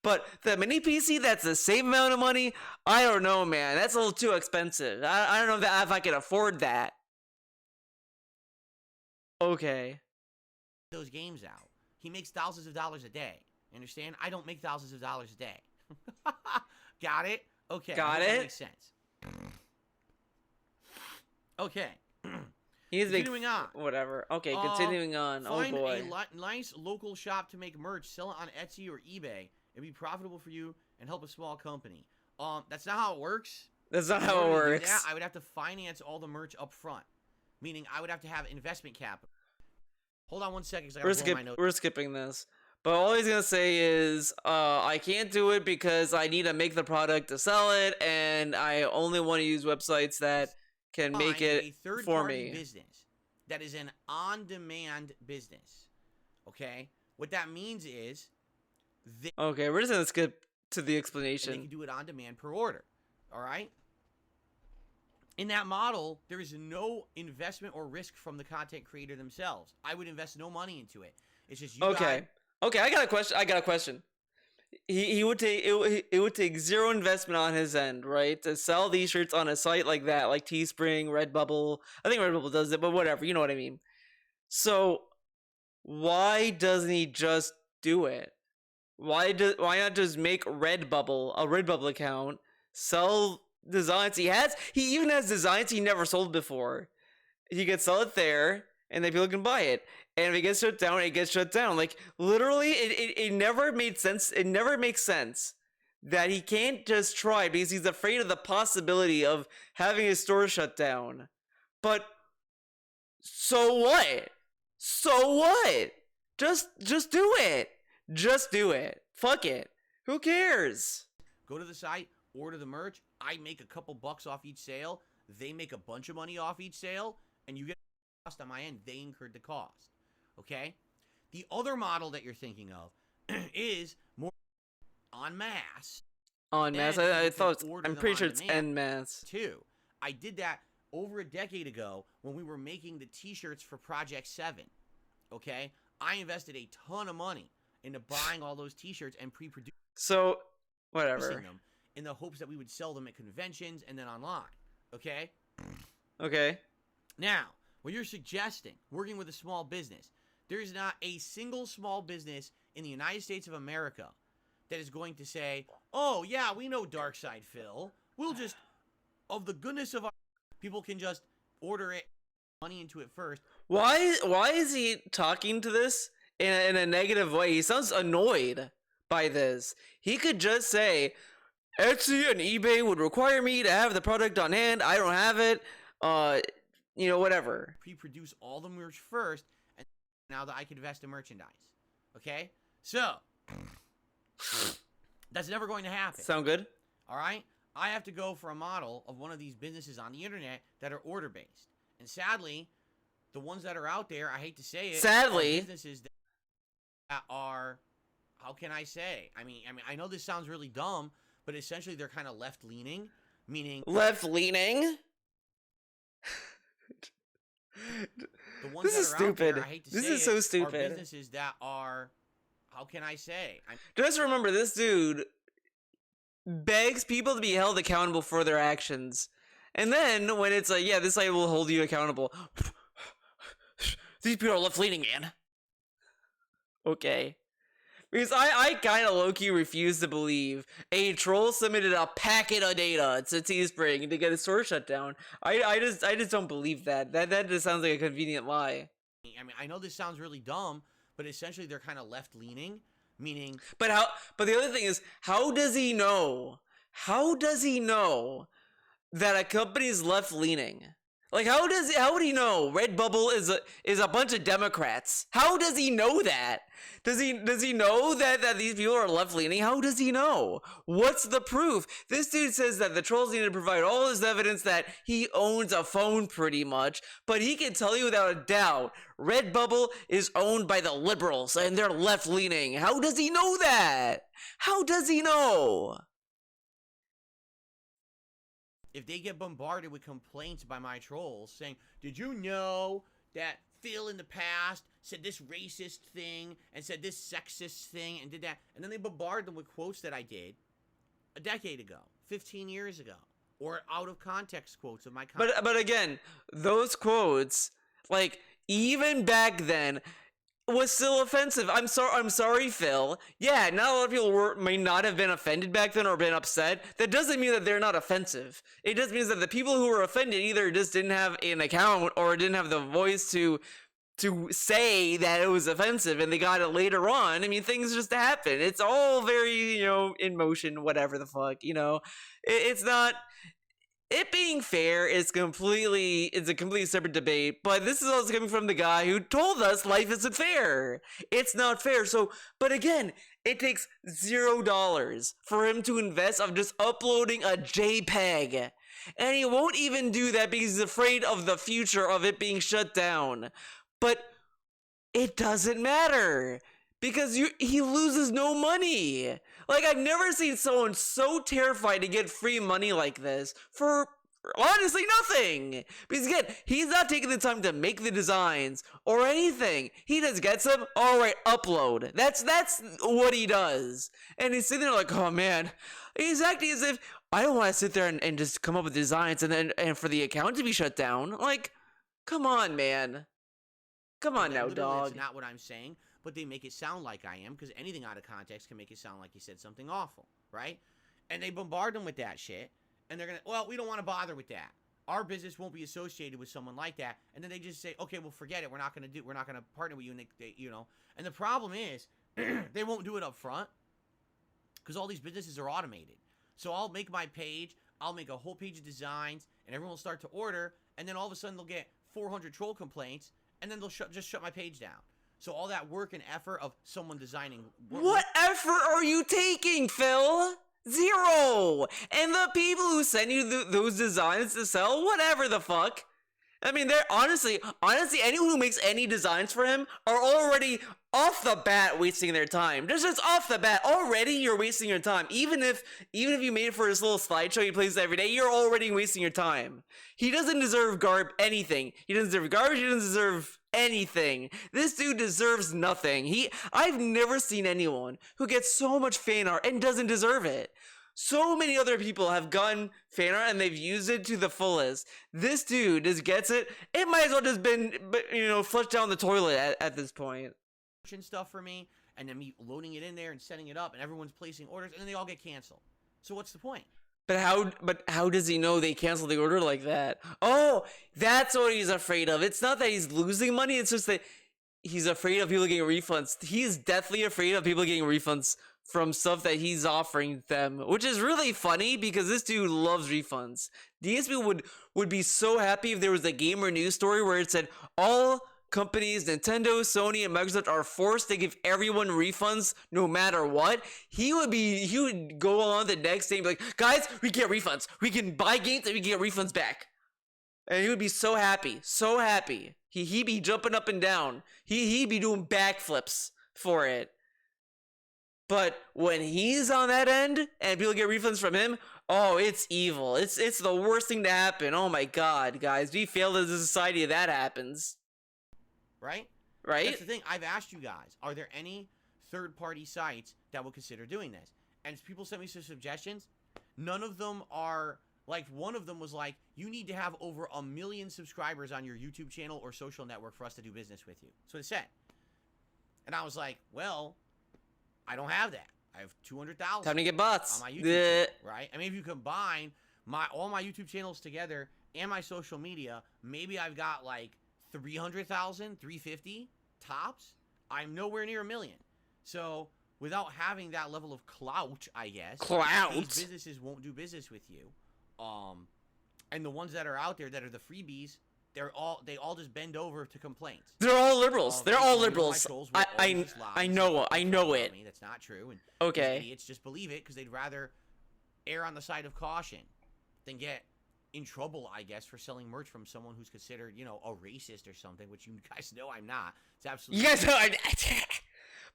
But the mini PC that's the same amount of money, I don't know, man. That's a little too expensive. I don't know if I can afford that. Okay. Those games out. He makes thousands of dollars a day. You understand? I don't make thousands of dollars a day. Got it? Okay. Got it? That makes sense. Okay. Continuing on. Whatever. Okay, continuing on. Find Oh boy. a nice local shop to make merch. Sell it on Etsy or eBay. It'd be profitable for you and help a small company. That's not how it works. That's not In how it order to do works. that, I would have to finance all the merch up front. Meaning I would have to have investment capital. Hold on one second because I gotta blow my nose. We're skipping this. But all he's gonna say is, I can't do it because I need to make the product to sell it, and I only want to use websites that can make Find it a third for party me. business that is an on-demand business. Okay? What that means is Okay, we're just gonna skip to the they explanation. can do it on demand per order. All right? In that model, there is no investment or risk from the content creator themselves. I would invest no money into it. It's just you Okay. Okay, I got a question. He would take it would take zero investment on his end, right? To sell these shirts on a site like that, like Teespring, Redbubble. I think Redbubble does it, but whatever, you know what I mean. So why doesn't he just do it? Why not just make Redbubble a Redbubble account, sell designs he has? He even has designs he never sold before. He could sell it there, and then people can buy it. And if it gets shut down, it gets shut down. Like, literally, it never made sense. It never makes sense that he can't just try because he's afraid of the possibility of having his store shut down. But so what? So what? Just do it. Just do it. Fuck it. Who cares? go to the site, order the merch. I make a couple bucks off each sale. They make a bunch of money off each sale, and you get cost on my end. They incurred the cost. Okay? The other model that you're thinking of is more en masse. En masse. Then I people thought can order I'm them pretty on sure it's demand. en masse. Too. I did that over a decade ago when we were making the t-shirts for Project 7. Okay? I invested a ton of money into buying all those t-shirts and pre-producing So, whatever. them in the hopes that we would sell them at conventions and then online. Okay? Okay. Now, when you're suggesting working with a small business, there's not a single small business in the United States of America that is going to say, oh, yeah, we know Darkside Phil. We'll just, of the goodness of our, people can just order it, money into it first. Why is he talking to this in a negative way? He sounds annoyed by this. He could just say, Etsy and eBay would require me to have the product on hand. I don't have it. Whatever. Pre-produce all the merch first, and now that I can invest in merchandise. Okay? So, that's never going to happen. Sound good? All right? I have to go for a model of one of these businesses on the internet that are order-based. And sadly, the ones that are out there, I hate to say it, Sadly, are businesses that are, how can I say? I mean, I know this sounds really dumb, but essentially they're kind of left-leaning, meaning left-leaning? the ones This that is are stupid. out there, I hate to This say is so it, stupid. are businesses that are, how can I say? Just remember, this dude begs people to be held accountable for their actions. And then, when it's like, yeah, this site will hold you accountable. These people are left-leaning, man. Okay. Because I kind of low-key refuse to believe a troll submitted a packet of data to Teespring to get a store shut down. I just don't believe that. That just sounds like a convenient lie. I mean, I know this sounds really dumb, but essentially they're kind of left-leaning, meaning... But the other thing is, how does he know? How does he know that a company is left-leaning? Like, how would he know Redbubble is a bunch of Democrats? How does he know that? Does he know that these people are left-leaning? How does he know? What's the proof? This dude says that the trolls need to provide all this evidence that he owns a phone pretty much, but he can tell you without a doubt, Redbubble is owned by the liberals and they're left-leaning. How does he know that? How does he know? If they get bombarded with complaints by my trolls saying, did you know that Phil in the past said this racist thing and said this sexist thing and did that, and then they bombard them with quotes that I did a decade ago, 15 years ago, or out of context quotes of my content. But again, those quotes, like, even back then, was still offensive. I'm sorry, Phil. Yeah, not a lot of people may not have been offended back then or been upset. That doesn't mean that they're not offensive. It just means that the people who were offended either just didn't have an account or didn't have the voice to say that it was offensive, and they got it later on. I mean, things just happen. It's all very, in motion, whatever the fuck, It's not... It being fair is a completely separate debate, but this is also coming from the guy who told us life isn't fair. It's not fair. So, but again, it takes $0 for him to invest of just uploading a JPEG. And he won't even do that because he's afraid of the future of it being shut down. But it doesn't matter because he loses no money. Like, I've never seen someone so terrified to get free money like this for honestly nothing. Because again, he's not taking the time to make the designs or anything. He just gets them, alright, upload. That's what he does. And he's sitting there like, oh man, he's acting as if I don't want to sit there and just come up with designs and for the account to be shut down. Like, come on, man. Come on now, dog. That's not what I'm saying. But they make it sound like I am, because anything out of context can make it sound like he said something awful, right? And they bombard them with that shit, and they're gonna, well, we don't want to bother with that. Our business won't be associated with someone like that. And then they just say, okay, well, forget it. We're not gonna partner with you. And they And the problem is, they won't do it up front, because all these businesses are automated. So I'll make my page, I'll make a whole page of designs, and everyone will start to order, and then all of a sudden they'll get 400 troll complaints, and then they'll just shut my page down. So all that work and effort of someone designing... What effort are you taking, Phil? Zero! And the people who send you those designs to sell, whatever the fuck, I mean, they're honestly, anyone who makes any designs for him are already off the bat wasting their time. Just off the bat, already you're wasting your time. Even if you made it for his little slideshow he plays every day, you're already wasting your time. He doesn't deserve anything. He doesn't deserve garbage. He doesn't deserve anything. This dude deserves nothing. I've never seen anyone who gets so much fan art and doesn't deserve it. So many other people have gotten fan art and they've used it to the fullest. This dude just gets it. It might as well just been, flushed down the toilet at this point. Stuff for me, and then me loading it in there and setting it up, and everyone's placing orders, and then they all get canceled. So what's the point? But how does he know they canceled the order like that? Oh, that's what he's afraid of. It's not that he's losing money, it's just that he's afraid of people getting refunds. He's deathly afraid of people getting refunds from stuff that he's offering them, which is really funny because this dude loves refunds. DSP would be so happy if there was a gamer news story where it said all companies, Nintendo, Sony, and Microsoft are forced to give everyone refunds no matter what. He would go on the next day and be like, guys, we get refunds. We can buy games and we get refunds back. And he would be so happy, so happy. He'd be jumping up and down. He'd be doing backflips for it. But when he's on that end and people get refunds from him, oh, it's evil. It's the worst thing to happen. Oh my god, guys. We fail as a society if that happens. Right? Right? That's the thing. I've asked you guys, are there any third-party sites that will consider doing this? And people sent me some suggestions. None of them are, like, one of them was like, you need to have over 1 million subscribers on your YouTube channel or social network for us to do business with you. That's what it said. And I was like, well, I don't have that. I have 200,000 time to get bots on my YouTube channel, right? I mean, if you combine all my YouTube channels together and my social media, maybe I've got like 300,000, 350 tops. I'm nowhere near 1 million. So without having that level of clout, I guess, these businesses won't do business with you. And the ones that are out there that are the freebies, they all just bend over to complaints. They're all liberals. They're all liberals. I know it. That's not true. And okay, these idiots just believe it because they'd rather err on the side of caution than get in trouble, I guess, for selling merch from someone who's considered, a racist or something, which you guys know I'm not. It's absolutely. You guys know I'm not.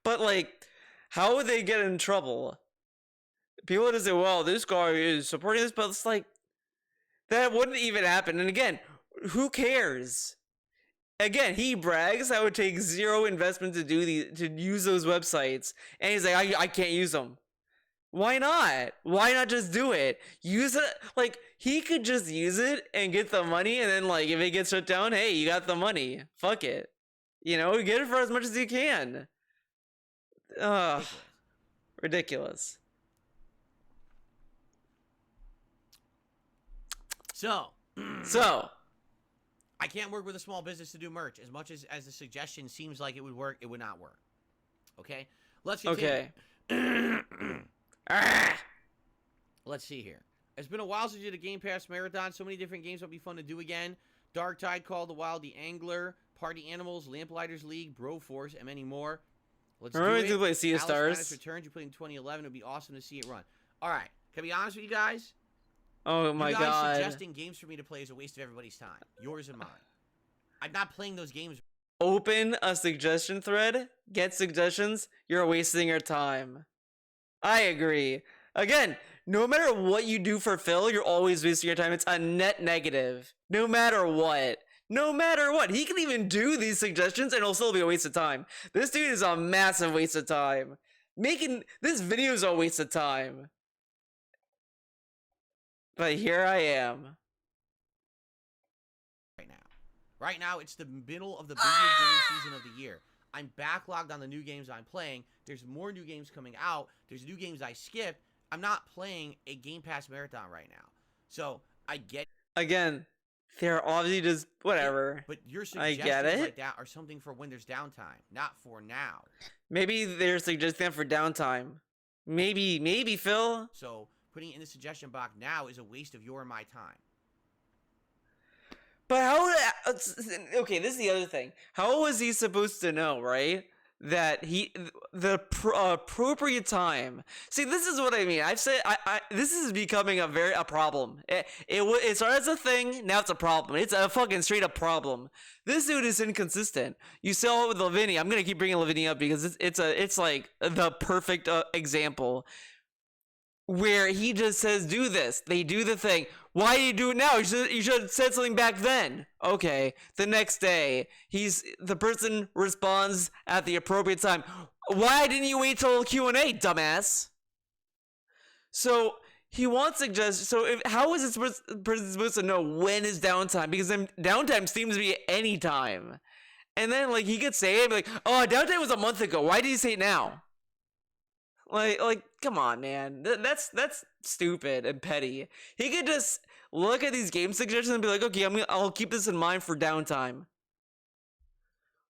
But like, how would they get in trouble? People would say, "Well, this guy is supporting this," but it's like that wouldn't even happen. And again, who cares? Again, he brags that would take zero investment to use those websites, and he's like, I can't use them. Why not? Why not just do it? Use it. Like, he could just use it and get the money, and then like if it gets shut down, hey, you got the money. Fuck it. Get it for as much as you can. Ugh. Ridiculous. So I can't work with a small business to do merch. As much as the suggestion seems like it would work, it would not work. Okay? Let's continue. Okay. Let's see here. It's been a while since you did a Game Pass marathon. So many different games would be fun to do again. Dark Tide, Call of the Wild, The Angler, Party Animals, Lamplighters League, Broforce, and many more. Let's do it. To play Sea of Stars. Returns. You played in 2011. It would be awesome to see it run. All right. Can I be honest with you guys? Oh my god. Suggesting games for me to play is a waste of everybody's time. Yours and mine. I'm not playing those games. Open a suggestion thread. Get suggestions. You're wasting your time. I agree. Again, no matter what you do for Phil, you're always wasting your time. It's a net negative. No matter what. No matter what. He can even do these suggestions and it'll still be a waste of time. This dude is a massive waste of time. Making this video is a waste of time. But here I am. Right now, it's the middle of the busiest gaming season of the year. I'm backlogged on the new games I'm playing. There's more new games coming out. There's new games I skipped. I'm not playing a Game Pass marathon right now. So, I get... Again, they're obviously just... Whatever. But your suggestions like that are something for when there's downtime, not for now. Maybe they're suggesting that for downtime. Maybe, Phil. So... putting it in the suggestion box now is a waste of your and my time. But how... Okay, this is the other thing. How was he supposed to know, right? that appropriate time. See, this is what I mean. I've said this is becoming a problem. It started as a thing, now it's a problem. It's a fucking straight up problem. This dude is inconsistent. You saw it with Lavinia. I'm gonna keep bringing Lavinia up because it's like the perfect example where he just says do this. They do the thing. Why do you do it now? You should have said something back then. Okay. The next day, the person responds at the appropriate time. Why didn't you wait till Q&A, dumbass? So he wants suggestions. So how is this person supposed to know when is downtime? Because then downtime seems to be any time. And then like he could say it, like, oh, downtime was a month ago. Why did he say it now? Like, come on, man. That's stupid and petty. He could just look at these game suggestions and be like, okay, I'll keep this in mind for downtime.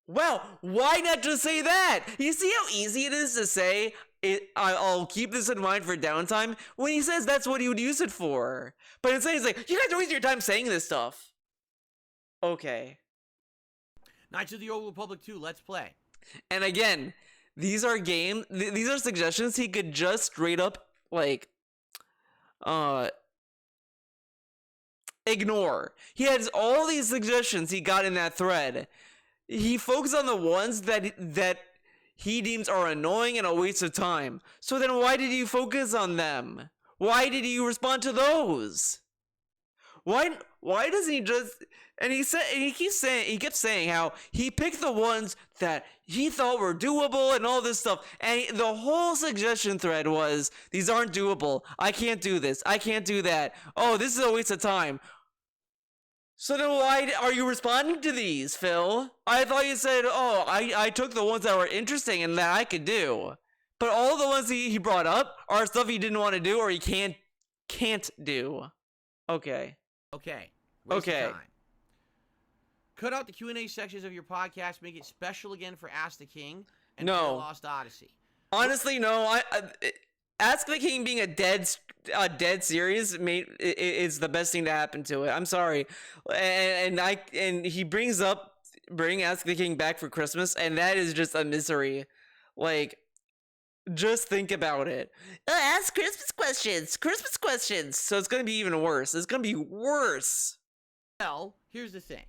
Well, why not just say that? You see how easy it is to say I'll keep this in mind for downtime when he says that's what he would use it for. But instead he's like, you guys are wasting your time saying this stuff. Okay. Knights of the Old Republic 2, let's play. And again, these are suggestions he could just straight up like ignore. He has all these suggestions he got in that thread. He focused on the ones that he deems are annoying and a waste of time. So then why did you focus on them? Why did you respond to those? Why doesn't he just... And he kept saying how he picked the ones that he thought were doable and all this stuff. And the whole suggestion thread was, these aren't doable. I can't do this. I can't do that. Oh, this is a waste of time. So then why are you responding to these, Phil? I thought you said, oh, I took the ones that were interesting and that I could do. But all the ones he brought up are stuff he didn't want to do or he can't do. Okay. Okay. Okay. Time. Cut out the Q&A sections of your podcast, make it special again for Ask the King and No. Lost Odyssey. Honestly, no. Ask the King being a dead series is the best thing to happen to it. I'm sorry, and he bring Ask the King back for Christmas, and that is just a misery. Like, just think about it. Ask Christmas questions. So it's gonna be even worse. It's gonna be worse. Well, here's the thing.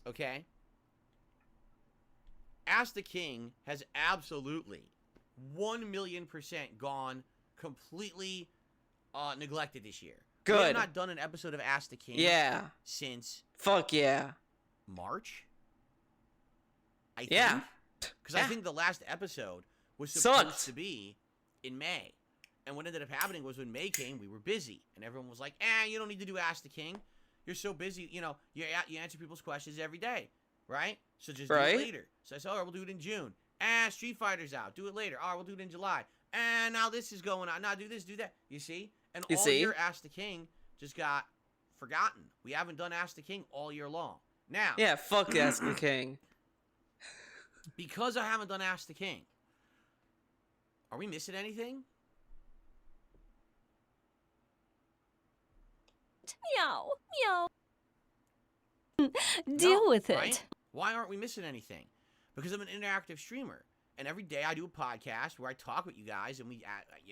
Okay? Ask the King has absolutely 1,000,000% gone completely neglected this year. Good. We have not done an episode of Ask the King since Fuck yeah. March? I think. Yeah. Because I think the last episode was supposed to be in May. And what ended up happening was when May came, we were busy. And everyone was like, you don't need to do Ask the King. You're so busy, you answer people's questions every day, right? So just do it later. So I said, all right, we'll do it in June. Street Fighter's out. Do it later. All right, we'll do it in July. And now this is going on. Now do this, do that. You see? And all year Ask the King just got forgotten. We haven't done Ask the King all year long. Now. Yeah, fuck Ask the King. Because I haven't done Ask the King, are we missing anything? Meow. Deal with it. Right? Why aren't we missing anything? Because I'm an interactive streamer. And every day I do a podcast where I talk with you guys and we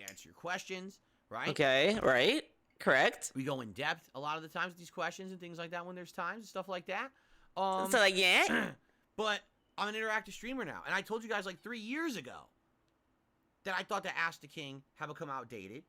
answer your questions, right? Okay, right. Correct. We go in depth a lot of the times with these questions and things like that when there's times and stuff like that. So like, yeah. But I'm an interactive streamer now. And I told you guys like 3 years ago that I thought that Ask the King had become outdated.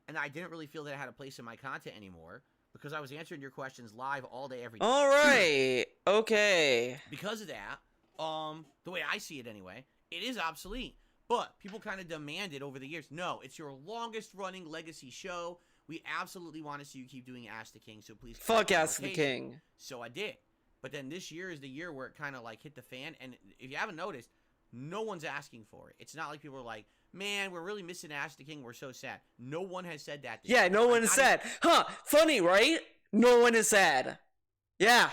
And I didn't really feel that it had a place in my content anymore. Because I was answering your questions live all day, every day. All right. Okay. Because of that, the way I see it anyway, it is obsolete. But people kind of demanded over the years, no, it's your longest running legacy show. We absolutely want to see you keep doing Ask the King, so please... Fuck Ask the King. So I did. But then this year is the year where it kind of like hit the fan. And if you haven't noticed, no one's asking for it. It's not like people are like, man, we're really missing Ask the King. We're so sad. No one has said that. Yeah, no one is sad. Huh, funny, right? No one is sad. Yeah.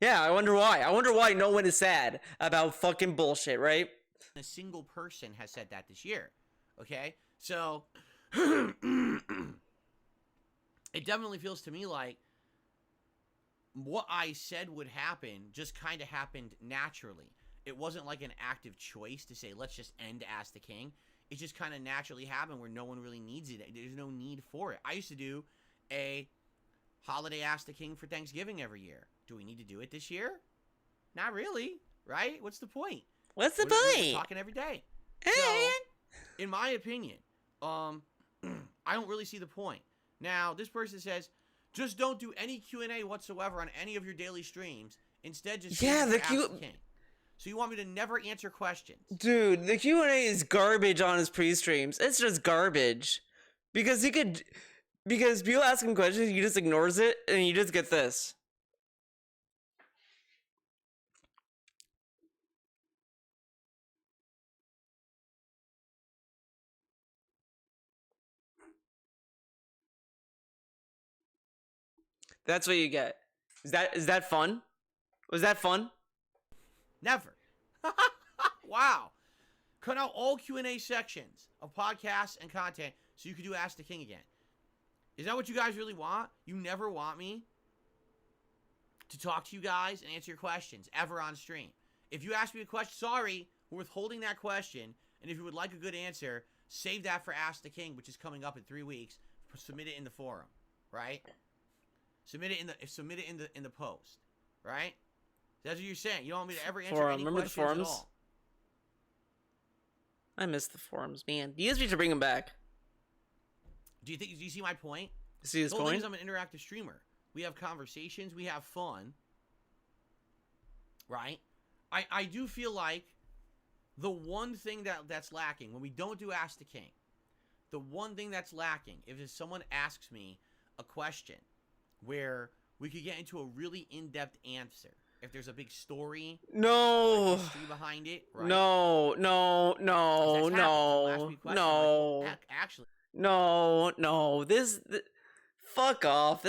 Yeah, I wonder why. I wonder why no one is sad about fucking bullshit, right? A single person has said that this year. Okay? So, it definitely feels to me like what I said would happen just kind of happened naturally. it wasn't like an active choice to say, let's just end Ask the King. It just kind of naturally happened where no one really needs it. There's no need for it. I used to do a holiday Ask the King for Thanksgiving every year. Do we need to do it this year? Not really, right? What's the point? What's the We're point? talking every day. Hey. So, in my opinion, I don't really see the point. Now, this person says, just don't do any Q&A whatsoever on any of your daily streams. Instead, just Yeah, the Ask the King. So you want me to never answer questions? Dude, the Q&A is garbage on his pre-streams. It's just garbage. Because people ask him questions, he just ignores it, and you just get this. That's what you get. Is that fun? Was that fun? Never. Wow. Cut out all Q&A sections of podcasts and content so you could do Ask the King again. Is that what you guys really want? You never want me to talk to you guys and answer your questions ever on stream. If you ask me a question, sorry, we're withholding that question. And if you would like a good answer, save that for Ask the King, which is coming up in 3 weeks. Submit it in the forum, right? Submit it in the post, right? That's what you're saying. You don't want me to ever answer any Remember the questions forums? at all. I miss the forums, man. You guys need to bring them back. Do you see my point? See this The whole thing point? is I'm an interactive streamer. We have conversations, we have fun, right? I do feel like the one thing that's lacking when we don't do Ask the King, the one thing that's lacking if someone asks me a question where we could get into a really in-depth answer. If there's a big story, No. or history behind it, right? No. Actually, No. Fuck off.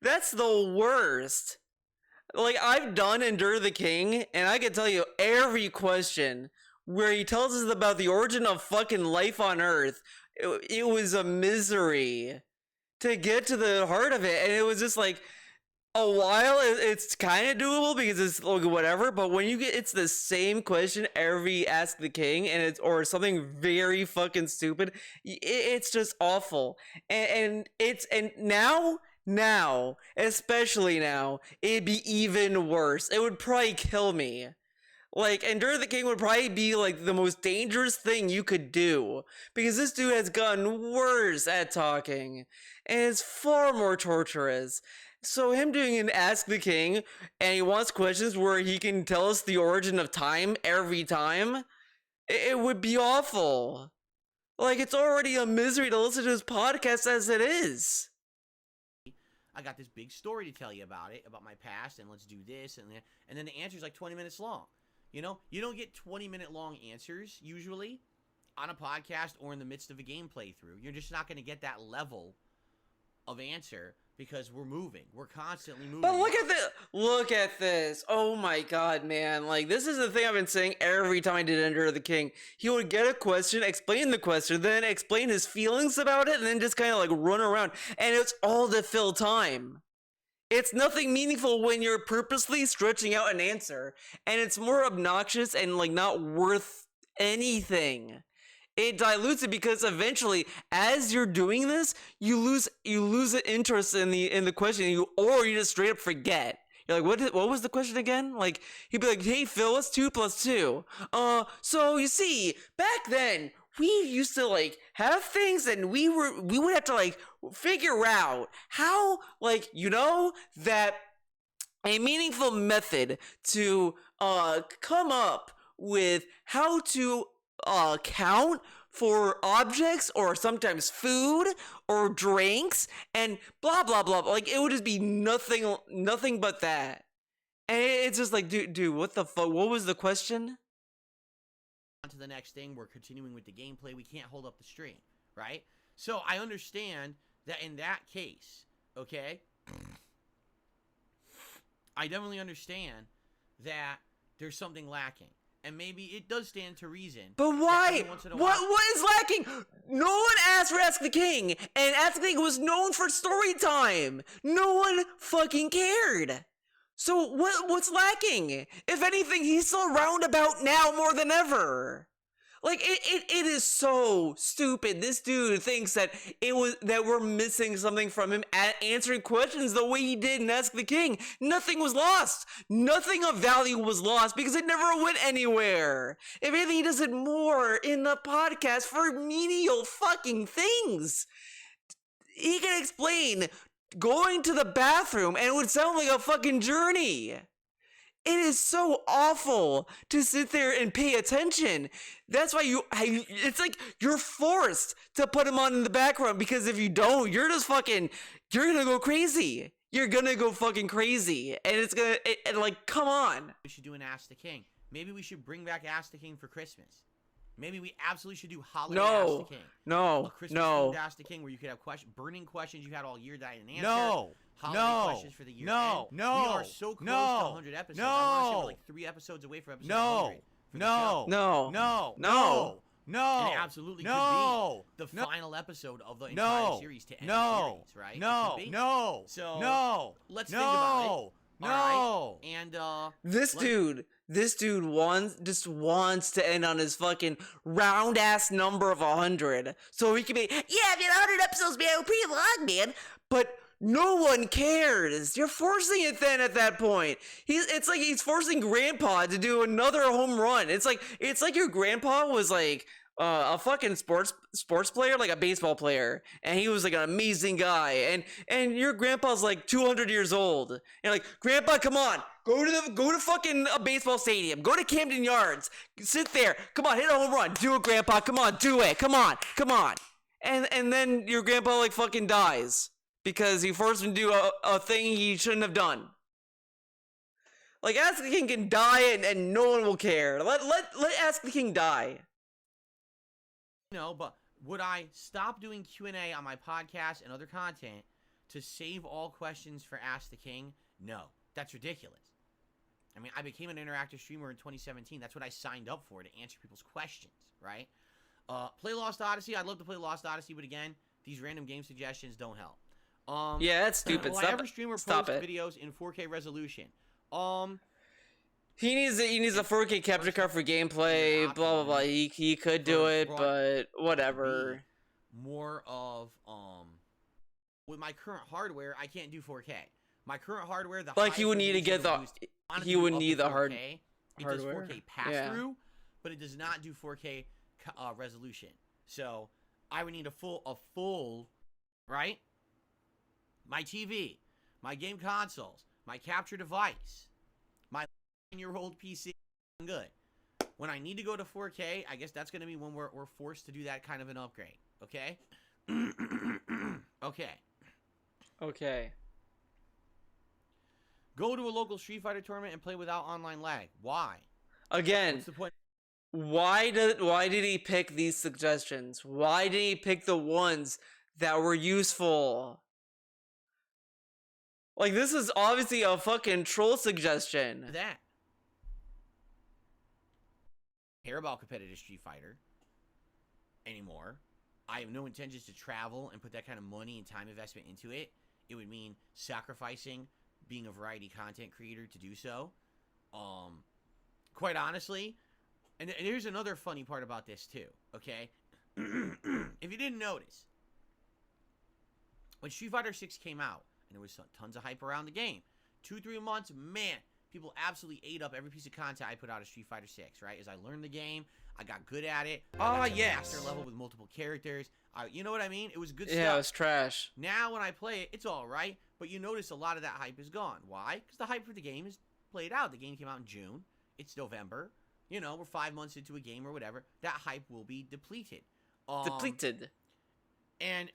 That's the worst. Like, I've done Endure the King, and I can tell you every question where he tells us about the origin of fucking life on Earth. It was a misery to get to the heart of it, and it was just like a while it's kind of doable because it's like whatever, but when it's the same question every Ask the King, and it's or something very fucking stupid, it's just awful. And now, especially now, it'd be even worse. It would probably kill me. Like, Endure the King would probably be, like, the most dangerous thing you could do. Because this dude has gotten worse at talking. And it's far more torturous. So him doing an Ask the King, and he wants questions where he can tell us the origin of time every time, it would be awful. Like, it's already a misery to listen to his podcast as it is. I got this big story to tell you about it, about my past, and let's do this, and then the answer's like 20 minutes long. You know, you don't get 20-minute long answers, usually, on a podcast or in the midst of a game playthrough. You're just not going to get that level of answer because we're moving. We're constantly moving. But look at this. Oh my god, man. Like, this is the thing I've been saying every time I did Endure the King. He would get a question, explain the question, then explain his feelings about it, and then just kind of like run around. And it's all to fill time. It's nothing meaningful when you're purposely stretching out an answer, and it's more obnoxious and like not worth anything. It dilutes it because eventually, as you're doing this, you lose the interest in the question, or you just straight up forget. You're like, what was the question again? Like, he'd be like, hey Phil, what's 2 + 2? So you see, back then we used to like have things, and we would have to like figure out how, like, you know, that a meaningful method to come up with how to count for objects or sometimes food or drinks and blah blah blah. Like, it would just be nothing but that. And it's just like, dude, what the fuck? What was the question? On to the next thing. We're continuing with the gameplay. We can't hold up the stream, right? So I understand that in that case, okay, I definitely understand that there's something lacking. And maybe it does stand to reason. But why? What is lacking? No one asked for Ask the King, and Ask the King was known for story time. No one fucking cared. So what's lacking? If anything, he's still roundabout now more than ever. Like it is so stupid. This dude thinks that we're missing something from him at answering questions the way he did in Ask the King. Nothing was lost. Nothing of value was lost because it never went anywhere. If anything, he does it more in the podcast for menial fucking things. He can explain going to the bathroom and it would sound like a fucking journey. It is so awful to sit there and pay attention. That's why it's like you're forced to put him on in the background, because if you don't, you're gonna go crazy. You're gonna go fucking crazy. And it's gonna, like, come on. We should do an Ask the King. Maybe we should bring back Ask the King for Christmas. Maybe we absolutely should do Holiday Ask the King. No, a Christmas Ask the King where you could have burning questions you had all year that I didn't answer. Holiday questions for the year. We are so close to 100 episodes. I want to say we're like 3 episodes away from episode 100. And it absolutely could be the final episode of the entire series to end the series, right? So let's think about it. All right. And this dude just wants to end on his fucking round ass number of 100, so he can be, yeah, man, 100 episodes, man, we're pretty long, man. But no one cares. You're forcing it then at that point. It's like he's forcing Grandpa to do another home run. It's like your grandpa was like a fucking sports player, like a baseball player, and he was like an amazing guy, and your grandpa's like 200 years old, and like, Grandpa, come on, go to fucking a baseball stadium, go to Camden Yards, sit there, come on, hit a home run, do it, Grandpa, come on, do it, come on, and then your grandpa like fucking dies because he forced him to do a thing he shouldn't have done. Like, Ask the King can die and no one will care. Let Ask the King die. No, but would I stop doing Q&A on my podcast and other content to save all questions for Ask the King? No, that's ridiculous. I mean, I became an interactive streamer in 2017. That's what I signed up for, to answer people's questions, right? Play Lost Odyssey. I'd love to play Lost Odyssey, but again, these random game suggestions don't help. Yeah, that's stupid. Will I ever stream or post videos in 4K resolution? He needs a 4K capture card for gameplay, blah blah blah. He could do it, but whatever. More of with my current hardware, I can't do 4K. My current hardware, like, you would need to get the hardware. It does 4K pass through, but it does not do 4K resolution. So I would need a full, right? My TV, my game consoles, my capture device, my 9-year-old PC, good. When I need to go to 4K, I guess that's going to be when we're forced to do that kind of an upgrade. Okay? Okay. Go to a local Street Fighter tournament and play without online lag. Why? Again, what's the point? Why did he pick these suggestions? Why did he pick the ones that were useful? Like, this is obviously a fucking troll suggestion. That. I care about competitive Street Fighter anymore. I have no intentions to travel and put that kind of money and time investment into it. It would mean sacrificing being a variety content creator to do so. Quite honestly, and here's another funny part about this too, okay? If you didn't notice, when Street Fighter 6 came out, and there was tons of hype around the game, 2-3 months, man, people absolutely ate up every piece of content I put out of Street Fighter 6, right? As I learned the game, I got good at it. Master level with multiple characters. You know what I mean? It was good stuff. Yeah, it was trash. Now when I play it, it's all right, but you notice a lot of that hype is gone. Why? Because the hype for the game is played out. The game came out in June. It's November. You know, we're 5 months into a game or whatever. That hype will be depleted. And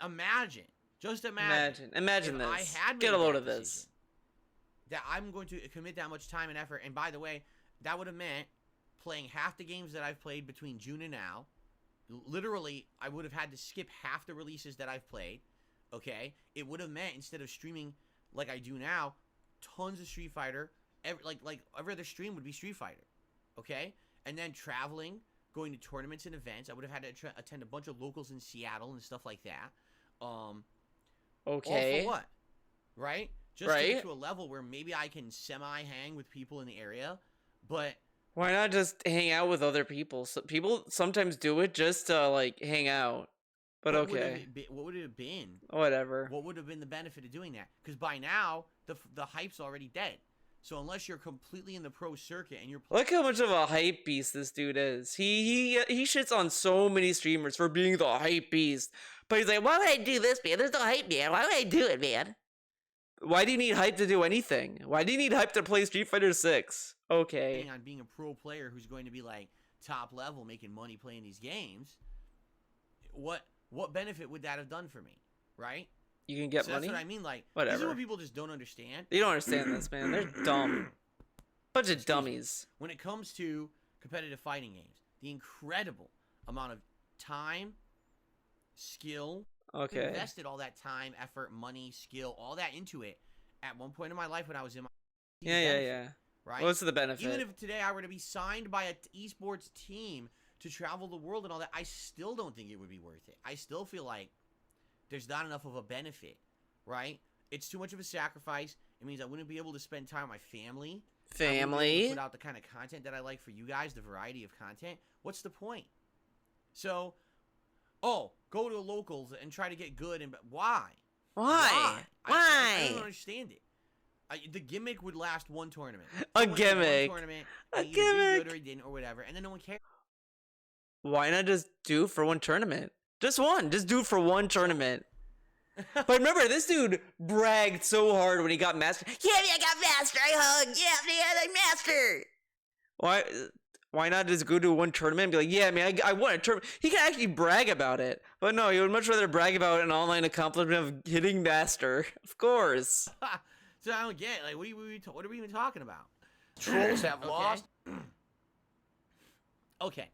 imagine, just imagine this. I had Get a load of this. That I'm going to commit that much time and effort. And by the way, that would have meant playing half the games that I've played between June and now. Literally, I would have had to skip half the releases that I've played. Okay? It would have meant, instead of streaming like I do now, tons of Street Fighter. Like every other stream would be Street Fighter. Okay? And then traveling, going to tournaments and events. I would have had to attend a bunch of locals in Seattle and stuff like that. Okay. All for what? Right? just to Right? get to a level where maybe I can semi-hang with people in the area, but Why not just hang out with other people? So people sometimes do it just to like hang out. But what would okay, what would it have been? whatever. What would have been the benefit of doing that? Because by now, the hype's already dead. So unless you're completely in the pro circuit and you're Look how much of a hype beast this dude is. He shits on so many streamers for being the hype beast. But he's like, why would I do this, man? There's no hype, man. Why would I do it, man? Why do you need hype to do anything? Why do you need hype to play Street Fighter 6? Okay. planning on being a pro player who's going to be like top level, making money playing these games, what benefit would that have done for me, right? You can get So money? that's what I mean. Like, Whatever. this is what people just don't understand. You don't understand this, man. They're dumb. Bunch of dummies. When it comes to competitive fighting games, the incredible amount of time, skill, Okay. invested all that time, effort, money, skill, all that into it at one point in my life when I was in my Yeah. right? What's the benefit? Even if today I were to be signed by an esports team to travel the world and all that, I still don't think it would be worth it. I still feel like there's not enough of a benefit, right? It's too much of a sacrifice. It means I wouldn't be able to spend time with my family. I wouldn't be able to Family? put out the kind of content that I like for you guys, the variety of content. What's the point? So, go to locals and try to get good. And why? Why? I don't understand it. The gimmick would last one tournament. A Someone did one gimmick. tournament, A and he either did gimmick. good or he didn't or whatever, and then no one cared. Why not just do it for one tournament? Just one. Just do it for one tournament. But remember, this dude bragged so hard when he got master. Yeah, man, I got master. I hug. Yeah, man, I master. Why not just go to one tournament and be like, yeah, man, I won a tournament. He can actually brag about it. But no, he would much rather brag about an online accomplishment of hitting master. Of course. So I don't get it. Like, what are we even talking about? Trolls have Okay. lost. Okay.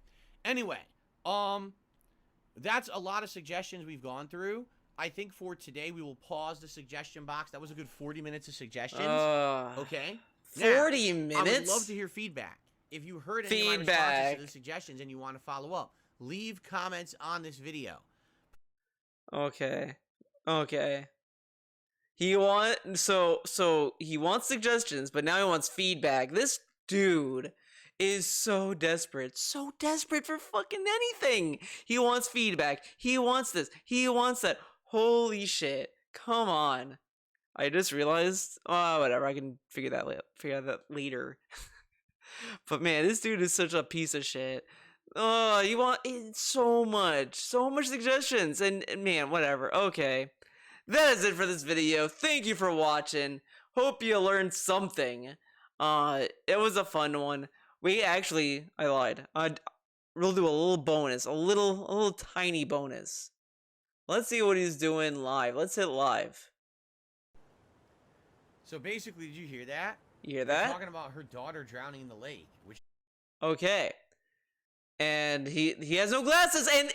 Anyway, that's a lot of suggestions we've gone through. I think for today we will pause the suggestion box. That was a good 40 minutes of suggestions. Okay. Now, 40 I would minutes? love to hear feedback. If you heard any of my responses to the suggestions and you want to follow up, leave comments on this video. Okay. He he wants suggestions, but now he wants feedback. This dude is so desperate for fucking anything. He wants feedback. He wants this. He wants that. Holy shit. Come on. I just realized, whatever, I can figure that later. But man, this dude is such a piece of shit. Oh, you want so much suggestions, and man, whatever. Okay, that is it for this video. Thank you for watching. Hope you learned something. It was a fun one. I lied. We'll do a little bonus, a little tiny bonus. Let's see what he's doing live. Let's hit live. So basically, did you hear that? You hear They're that? talking about her daughter drowning in the lake, which Okay. And he has no glasses, and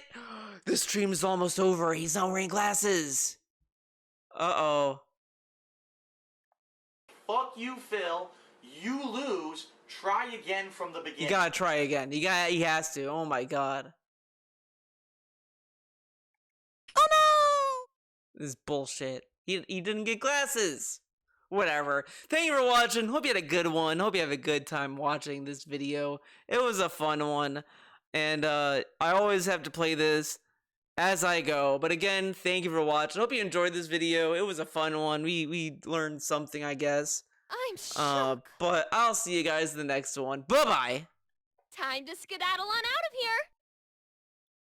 the stream is almost over. He's not wearing glasses. Uh-oh. fuck you, Phil. You lose. Try again from the beginning. You gotta try again. He has to. Oh my god. Oh no! This is bullshit. He didn't get glasses. Whatever. Thank you for watching. Hope you had a good one. Hope you have a good time watching this video. It was a fun one. And I always have to play this as I go. But again, thank you for watching. Hope you enjoyed this video. It was a fun one. We learned something, I guess. I'm shook. But I'll see you guys in the next one. Bye-bye. Time to skedaddle on out of here.